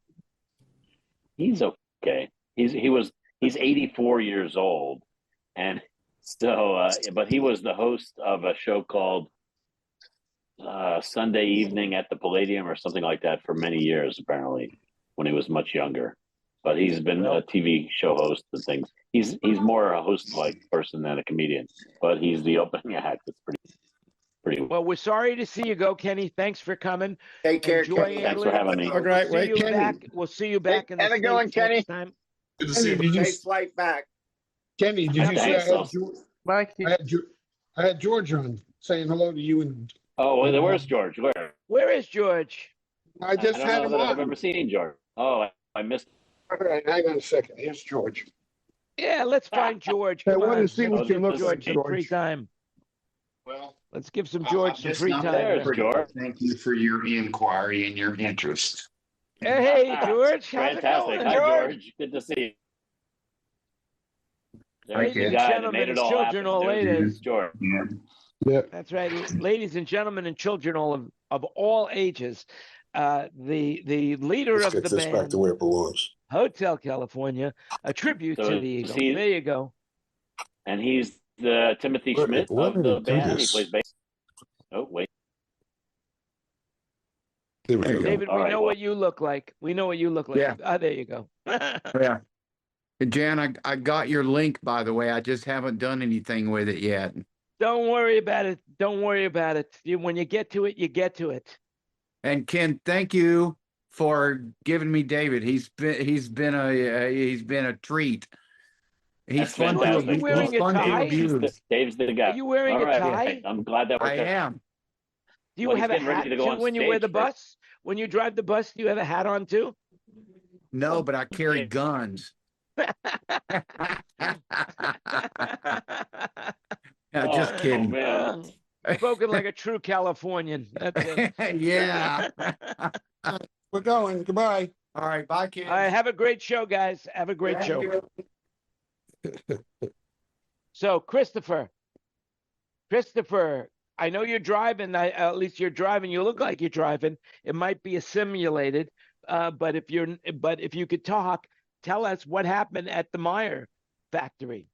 He's okay. He's 84 years old, and so but he was the host of a show called Sunday Evening at the Palladium or something like that for many years, apparently, when he was much younger. But he's been a TV show host and things. He's more a host-like person than a comedian, but he's the opening act. It's pretty. Well, we're sorry to see you go, Kenny. Thanks for coming. Take care, Enjoy Kenny. Thanks for having me. Have a great week. We'll see you back in the Have a good one, States Kenny. next time. Good to see you. Safe flight back. Kenny, did you see I had George on saying hello to you, and Oh, where's George? Where is George? I just I had don't him know that I've on. ever seen George. Oh, I missed. All right, hang on a second. Here's George. Yeah, let's find George. I Come want on. to see what Let's you give look George like, some free George. time. Well, Let's give some George some Just free not time. that There's George. Thank you for your inquiry and your interest. Hey, George. How's it Fantastic. going? Hi, George. Good to see you. Thank There's you. the guy that Gentlemen made it and all children, happen. all There's ladies. George. Yeah. yeah. That's right, ladies and gentlemen and children of all ages. The leader of the band, where it belongs. Hotel California, a tribute So to the Eagles. he- There you go. And he's the Timothy Schmidt Where of did the he do band. He this? plays bass. Oh, wait. There we go. David, All we right, know well- what you look like. We know what you look like. Yeah. There you go. Yeah. Jan, I got your link, by the way. I just haven't done anything with it yet. Don't worry about it. Don't worry about it. When you get to it, you get to it. And Ken, thank you for giving me David. He's been a treat. He's That's fun to fantastic. abuse. wearing He's a fun to tie? abuse. Dave's the guy. Are you wearing All a right. tie? I'm glad that I worked out. am. Do you Well, he's have a getting ready hat to go too on when you wear stage the for- bus? When you drive the bus, do you have a hat on too? No, but I carry guns. Just kidding. Oh, man. Spoken like a true Californian. That's it. Yeah. We're going. Goodbye. All right. Bye, kids. All right, have a great show, guys. Have a great Thank show. you. So, Christopher, I know you're driving. At least you're driving. You look like you're driving. It might be a simulated, but if you could talk, tell us what happened at the Meyer factory.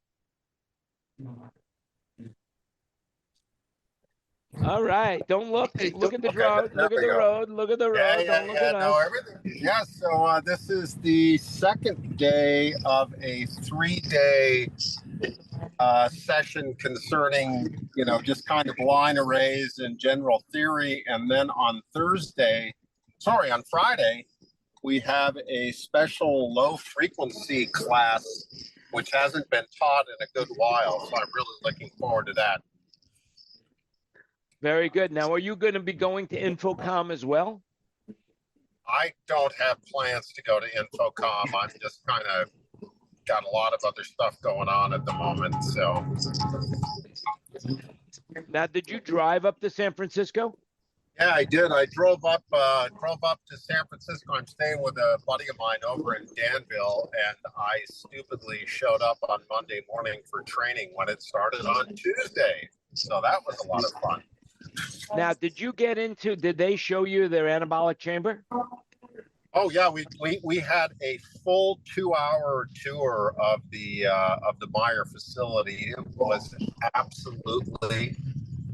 All right, don't look. Look at the road. Look at the road. Look at the road. Don't look at us. Everything. Yeah, so this is the second day of a 3-day session concerning, just kind of line arrays and general theory. And then on Friday, we have a special low frequency class, which hasn't been taught in a good while. So I'm really looking forward to that. Very good. Now, are you going to be going to Infocom as well? I don't have plans to go to Infocom. I'm just kind of got a lot of other stuff going on at the moment. So Now, did you drive up to San Francisco? yeah, I did. I drove up to San Francisco. I'm staying with a buddy of mine over in Danville, and I stupidly showed up on Monday morning for training when it started on Tuesday. So that was a lot of fun. Now, did they show you their anabolic chamber? Oh yeah, we had a full 2-hour tour of the Meyer facility. It was absolutely,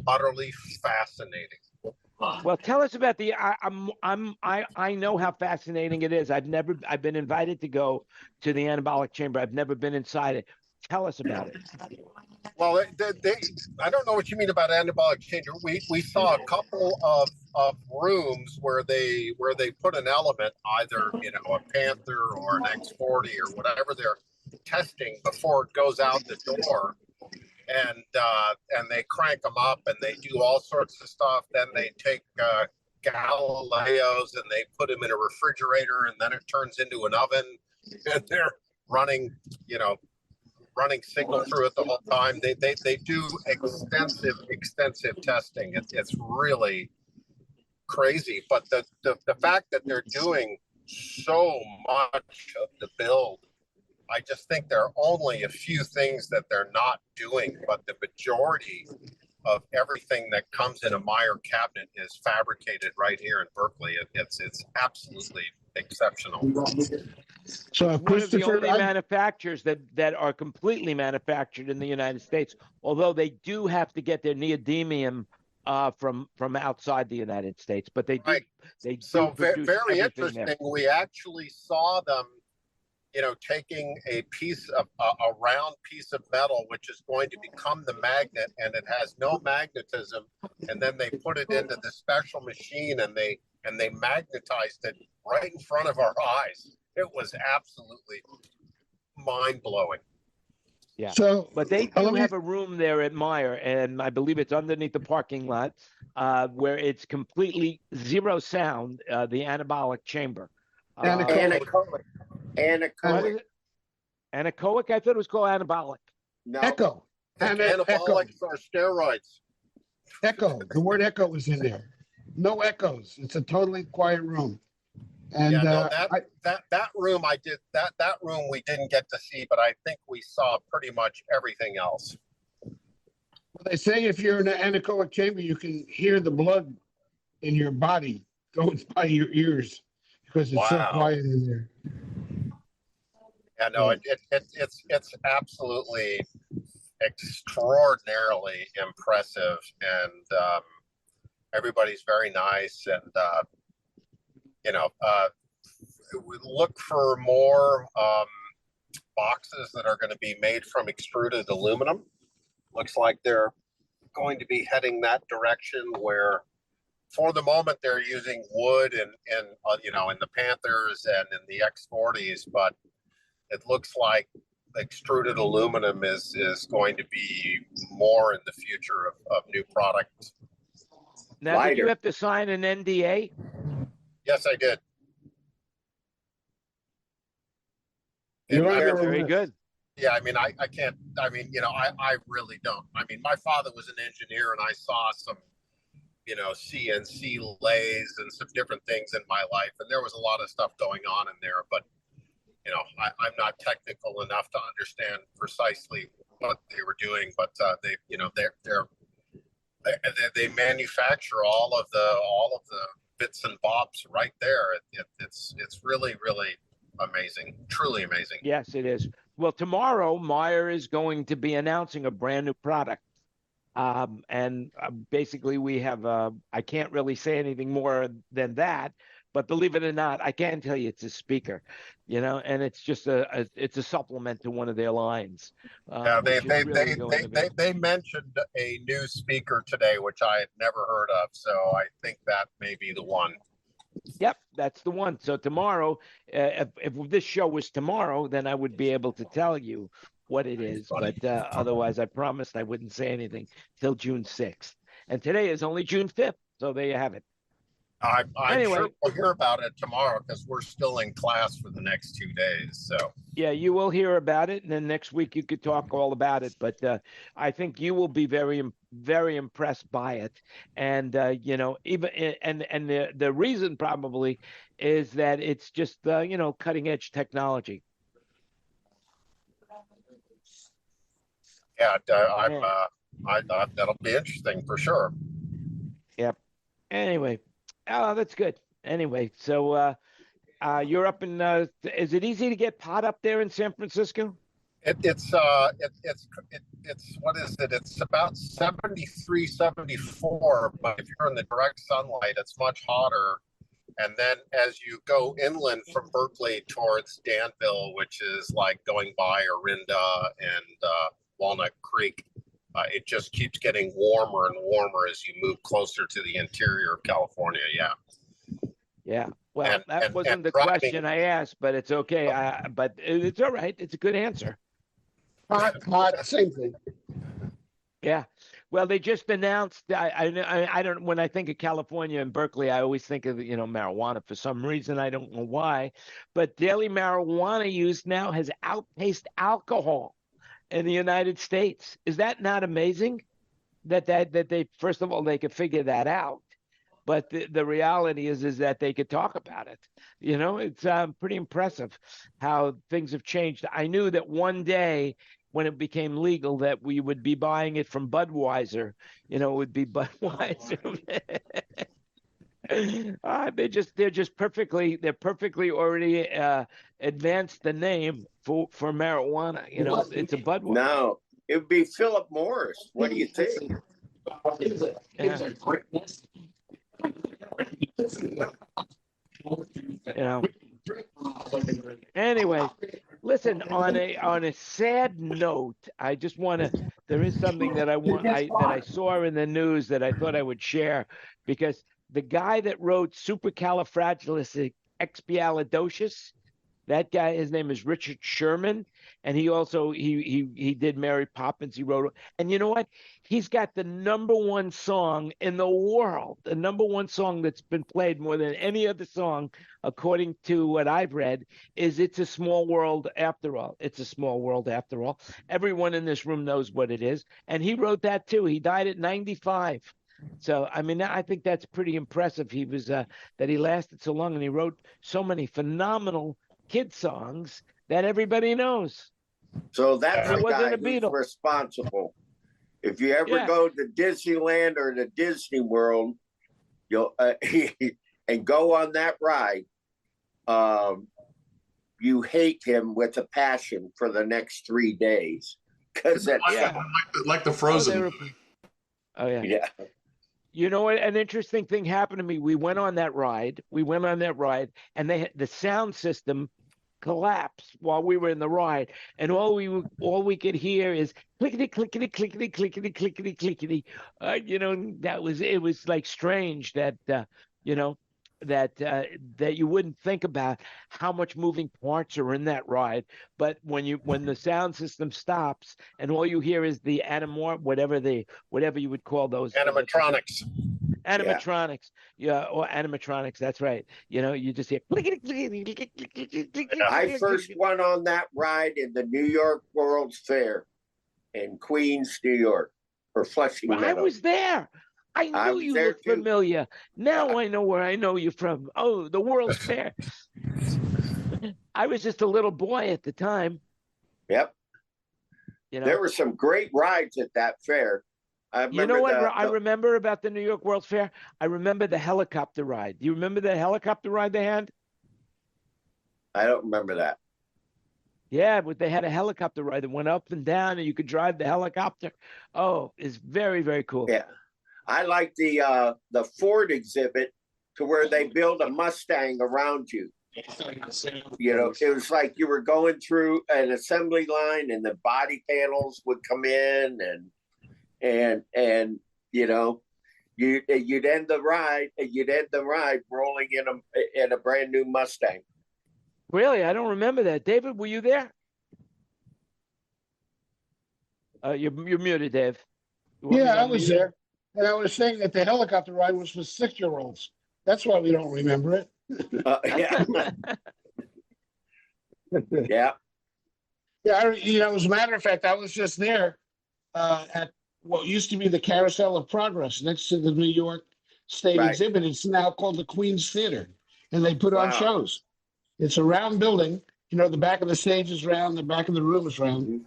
utterly fascinating. Well, tell us about I know how fascinating it is. I've been invited to go to the anabolic chamber. I've never been inside it. Tell us about it. Well, I don't know what you mean about anabolic changer. We saw a couple of rooms where they put an element, either a Panther or an X40 or whatever they're testing before it goes out the door, and they crank them up and they do all sorts of stuff. Then they take Galileos and they put them in a refrigerator, and then it turns into an oven, and they're running signal through it the whole time. They do extensive testing. It's really crazy. But the fact that they're doing so much of the build, I just think there are only a few things that they're not doing, but the majority of everything that comes in a Meyer cabinet is fabricated right here in Berkeley. It's absolutely exceptional. So, One of the Christopher, only manufacturers that are completely manufactured in the United States, although they do have to get their neodymium from outside the United States, but they do. Right. They do So produce very everything interesting. there. We actually saw them, taking a round piece of metal, which is going to become the magnet, and it has no magnetism, and then they put it into the special machine, and they magnetized it right in front of our eyes. It was absolutely mind-blowing. Yeah. So, But they do have a room there at Meyer, and I believe it's underneath the parking lot, where it's completely zero sound, the anabolic chamber. Anechoic. What is it? Anechoic? I thought it was called anabolic. No. echo. Anabolics are steroids. Echo. The word echo is in there. No echoes. It's a totally quiet room. And Yeah, no, that room that room we didn't get to see, but I think we saw pretty much everything else. well, they say if you're in an anechoic chamber, you can hear the blood in your body goes by your ears because it's so Wow. quiet in there. Yeah, no, it's absolutely extraordinarily impressive, and everybody's very nice, and we look for more boxes that are going to be made from extruded aluminum. Looks like they're going to be heading that direction where for the moment they're using wood and you know, in the Panthers and in the X40s, but it looks like extruded aluminum is going to be more in the future of new products. Now, did you have to sign an NDA? Yes, I did. Very good. Yeah, I mean, I can't, I mean, you know, I really don't. I mean, my father was an engineer and I saw some, you know, CNC lathes and some different things in my life. And there was a lot of stuff going on in there, but, you know, I'm not technical enough to understand precisely what they were doing, but they, you know, they manufacture all of the bits and bobs right there. It's really, really amazing, truly amazing. Yes, it is. Well, tomorrow Meyer is going to be announcing a brand new product. And basically we have, I can't really say anything more than that, but believe it or not, I can tell you it's a speaker, you know, and it's just it's a supplement to one of their lines. Yeah, they mentioned a new speaker today, which I had never heard of. So I think that may be the one. Yep, that's the one. So tomorrow, if this show was tomorrow, then I would be able to tell you what it is. But otherwise, I promised I wouldn't say anything till June 6th. And today is only June 5th. So there you have it. I'm Anyway. sure we'll hear about it tomorrow because we're still in class for the next 2 days. So yeah, you will hear about it, and then next week you could talk all about it. But I think you will be very, very impressed by it. And you know, even and the reason probably is that it's just you know, cutting edge technology. yeah, I thought that'll be interesting for sure. Yep. Anyway, oh, that's good. Anyway, so you're up in. Is it easy to get pot up there in San Francisco? It's what is it? It's about 73, 74. But if you're in the direct sunlight, it's much hotter. And then as you go inland from Berkeley towards Danville, which is like going by Orinda and Walnut Creek, it just keeps getting warmer and warmer as you move closer to the interior of California. Yeah. Yeah. Well, that wasn't the question I asked, but it's okay. But it's all right. It's a good answer. Hot, same thing. Yeah. Well, they just announced. I don't. When I think of California and Berkeley, I always think of marijuana for some reason. I don't know why, but daily marijuana use now has outpaced alcohol in the United States. Is that not amazing? That they first of all they could figure that out, but the reality is that they could talk about it. You know, it's pretty impressive how things have changed. I knew that one day when it became legal that we would be buying it from Budweiser. You know, it would be Budweiser. They're perfectly already advanced the name for marijuana. You know, it's a Budweiser. No, it would be Philip Morris. What do you think? You know. Anyway, listen. On a sad note, I just want to. There is something that I saw in the news that I thought I would share, because the guy that wrote Supercalifragilisticexpialidocious, that guy, his name is Richard Sherman, and he also he did Mary Poppins. He wrote, and you know what? He's got the #1 song in the world, the #1 song that's been played more than any other song, according to what I've read, is "It's a Small World After All." It's a small world after all. Everyone in this room knows what it is, and he wrote that too. He died at 95. So, I mean, I think that's pretty impressive. He was that he lasted so long, and he wrote so many phenomenal kid songs that everybody knows. So that's He the wasn't guy a who's Beatle. responsible. If you ever Yeah. go to Disneyland or to Disney World, you'll and go on that ride, you hate him with a passion for the next 3 days because like the Frozen. Oh yeah. Yeah. You know what? An interesting thing happened to me. We went on that ride, and the sound system collapse while we were in the ride, and all we could hear is clickety clickety clickety clickety clickety clickety. It was like strange that that you wouldn't think about how much moving parts are in that ride, but when the sound system stops and all you hear is the whatever you would call those Animatronics. animatronics, or animatronics. That's right. You just hear clickety clickety clickety clickety clickety. I first went on that ride in the New York World's Fair in Queens, New York, or Flushing I Meadows. was there. I knew you there looked too. familiar. Now I know where I know you from. Oh, the World's Fair. I was just a little boy at the time. Yep. There were some great rides at that fair. I remember I remember about the New York World's Fair? I remember the helicopter ride. Do you remember the helicopter ride they had? I don't remember that. Yeah, but they had a helicopter ride that went up and down, and you could drive the helicopter. Oh, it's very, very cool. Yeah. I like the Ford exhibit to where they build a Mustang around you. It was like you were going through an assembly line, and the body panels would come in, and you'd end the ride rolling in a brand new Mustang. Really, I don't remember that. David, were you there? You're muted, Dave. Yeah, I was there. And I was saying that the helicopter ride was for 6-year-olds. That's why we don't remember it. Yeah. Yeah. Yeah, as a matter of fact, I was just there at what used to be the Carousel of Progress next to the New York State exhibit. It's now called the Queen's Theater, and they put on shows. It's a round building. The back of the stage is round, the back of the room is round.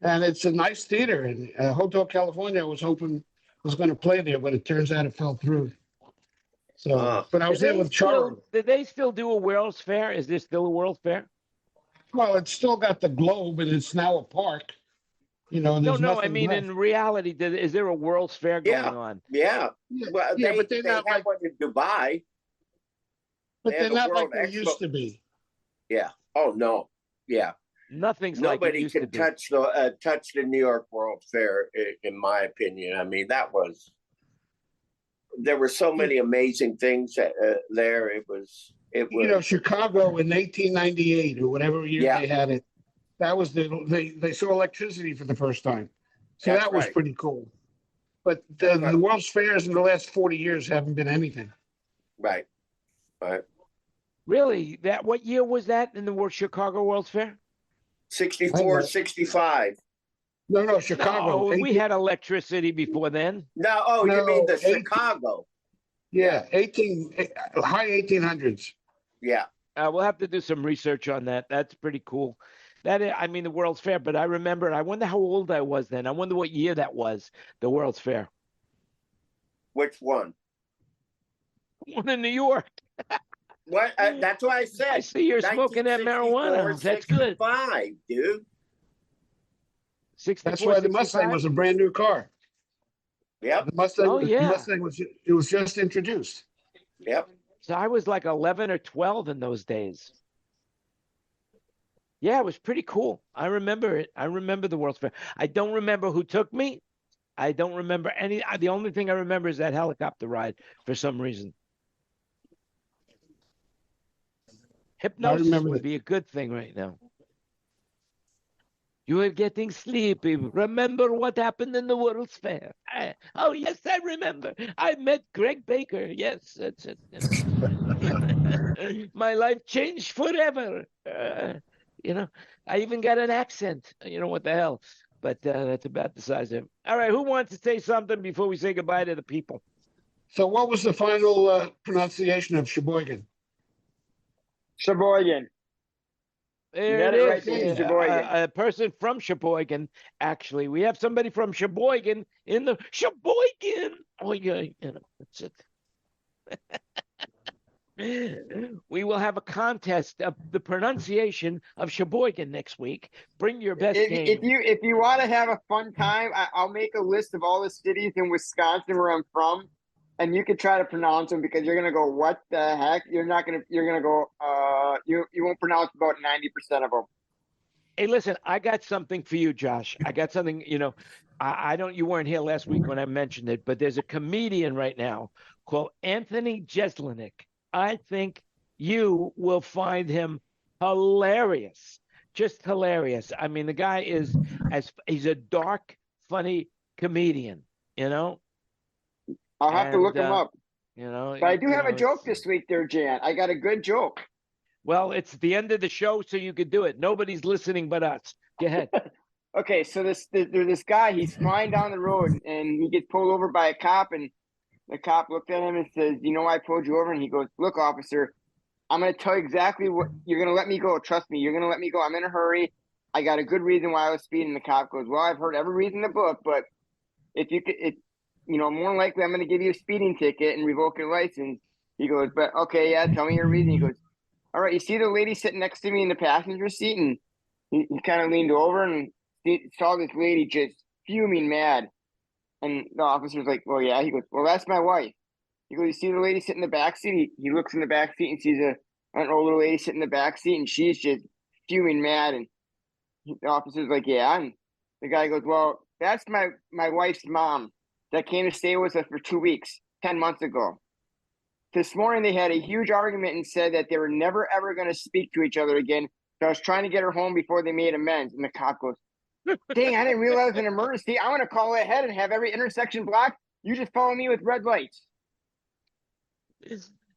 And it's a nice theater. And Hotel California was hoping was going to play there, but it turns out it fell through. So, but I was there with Charlie. Did they still do a World's Fair? Is there still a World's Fair? Well, it's still got the globe, and it's now a park. No. I mean, in reality, is there a World's Fair going on? Yeah. Well, but they're not like one in Dubai. But they're not like they used to be. Yeah. Oh no. Yeah. Nothing's like it used to be. Nobody can touch the New York World Fair, in my opinion. I mean, there were so many amazing things there. It was. Chicago in 1898 or whatever year they had it. That was they saw electricity for the first time. So that was pretty cool. But the World's Fairs in the last 40 years haven't been anything. Right. Really? What year was that in the Chicago World's Fair? 64, 65. No, Chicago. No, we had electricity before then. No, you mean the Chicago? Yeah, high 1800s. Yeah. We'll have to do some research on that. That's pretty cool. The World's Fair, but I remember, I wonder how old I was then. I wonder what year that was, the World's Fair. Which one? One in New York. What? That's what I said. I see you're smoking that marijuana. That's good. 65, dude. 64, That's why the Mustang was a brand new car. Yep. The Mustang, the Mustang was just introduced. Yep. So I was like 11 or 12 in those days. Yeah, it was pretty cool. I remember it. I remember the World's Fair. I don't remember who took me. I don't remember any. The only thing I remember is that helicopter ride for some reason. Hypnosis would be a good thing right now. You are getting sleepy. Remember what happened in the World's Fair? Oh, yes, I remember. I met Greg Baker. Yes, that's it. My life changed forever. I even got an accent. What the hell? But that's about the size of it. All right, who wants to say something before we say goodbye to the people? So what was the final pronunciation of Sheboygan? Sheboygan. There it is. A person from Sheboygan, actually. We have somebody from Sheboygan in the Sheboygan. Oh, yeah, that's it. We will have a contest of the pronunciation of Sheboygan next week. Bring your best game. If you want to have a fun time, I'll make a list of all the cities in Wisconsin where I'm from, and you can try to pronounce them because you're gonna go, what the heck? You're gonna go, You won't pronounce about 90% of them. Hey, listen, I got something for you, Josh. I got something, I don't, you weren't here last week when I mentioned it, but there's a comedian right now called Anthony Jeselnik. I think you will find him hilarious, just hilarious. I mean, the guy he's a dark, funny comedian, I'll have to look him up. But I do have a joke this week there, Jan. I got a good joke. Well, it's the end of the show, so you could do it. Nobody's listening but us. Go ahead. Okay, so there's this guy. He's flying down the road, and he gets pulled over by a cop, and the cop looked at him and says, "You know why I pulled you over?" And he goes, "Look, officer, I'm going to tell you exactly what you're going to let me go. Trust me, you're going to let me go. I'm in a hurry. I got a good reason why I was speeding." The cop goes, "Well, I've heard every reason in the book, but if you could, more than likely, I'm going to give you a speeding ticket and revoke your license." He goes, "But okay, yeah, tell me your reason." He goes, "All right, you see the lady sitting next to me in the passenger seat?" And he kind of leaned over and saw this lady just fuming mad. And the officer's like, "Well, yeah." He goes, "Well, that's my wife." He goes, "You see the lady sitting in the back seat?" He looks in the back seat and sees an older lady sitting in the back seat, and she's just fuming mad. And the officer's like, "Yeah." And the guy goes, "Well, that's my wife's mom that came to stay with us for 2 weeks, 10 months ago. This morning they had a huge argument and said that they were never ever going to speak to each other again. So I was trying to get her home before they made amends." And the cop goes, "Dang, I didn't realize it was an emergency. I'm going to call ahead and have every intersection blocked. You just follow me with red lights."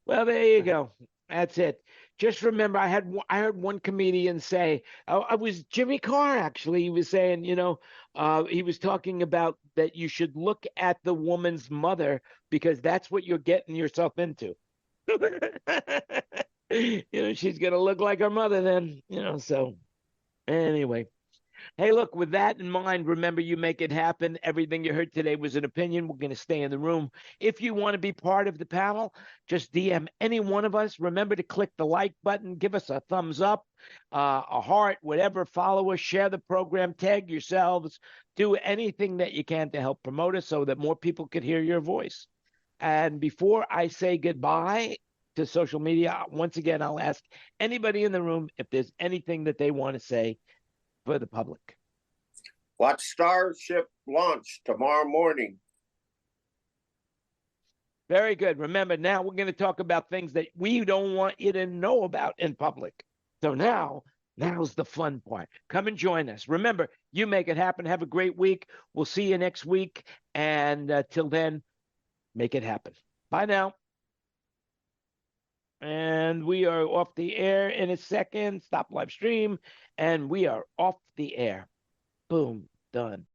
Well, there you go. That's it. Just remember, I heard one comedian say, I was Jimmy Carr actually. He was saying, he was talking about that you should look at the woman's mother because that's what you're getting yourself into. She's gonna look like her mother then. So anyway. Hey, look, with that in mind, remember you make it happen. Everything you heard today was an opinion. We're going to stay in the room. If you want to be part of the panel, just DM any one of us. Remember to click the like button, give us a thumbs up, a heart, whatever. Follow us, share the program, tag yourselves, do anything that you can to help promote us so that more people could hear your voice. And before I say goodbye to social media, once again, I'll ask anybody in the room if there's anything that they want to say for the public. Watch Starship launch tomorrow morning. Very good. Remember, now we're going to talk about things that we don't want you to know about in public. So now's the fun part. Come and join us. Remember, you make it happen. Have a great week. We'll see you next week. And till then, make it happen. Bye now. And we are off the air in a second. Stop live stream. And we are off the air. Boom. Done.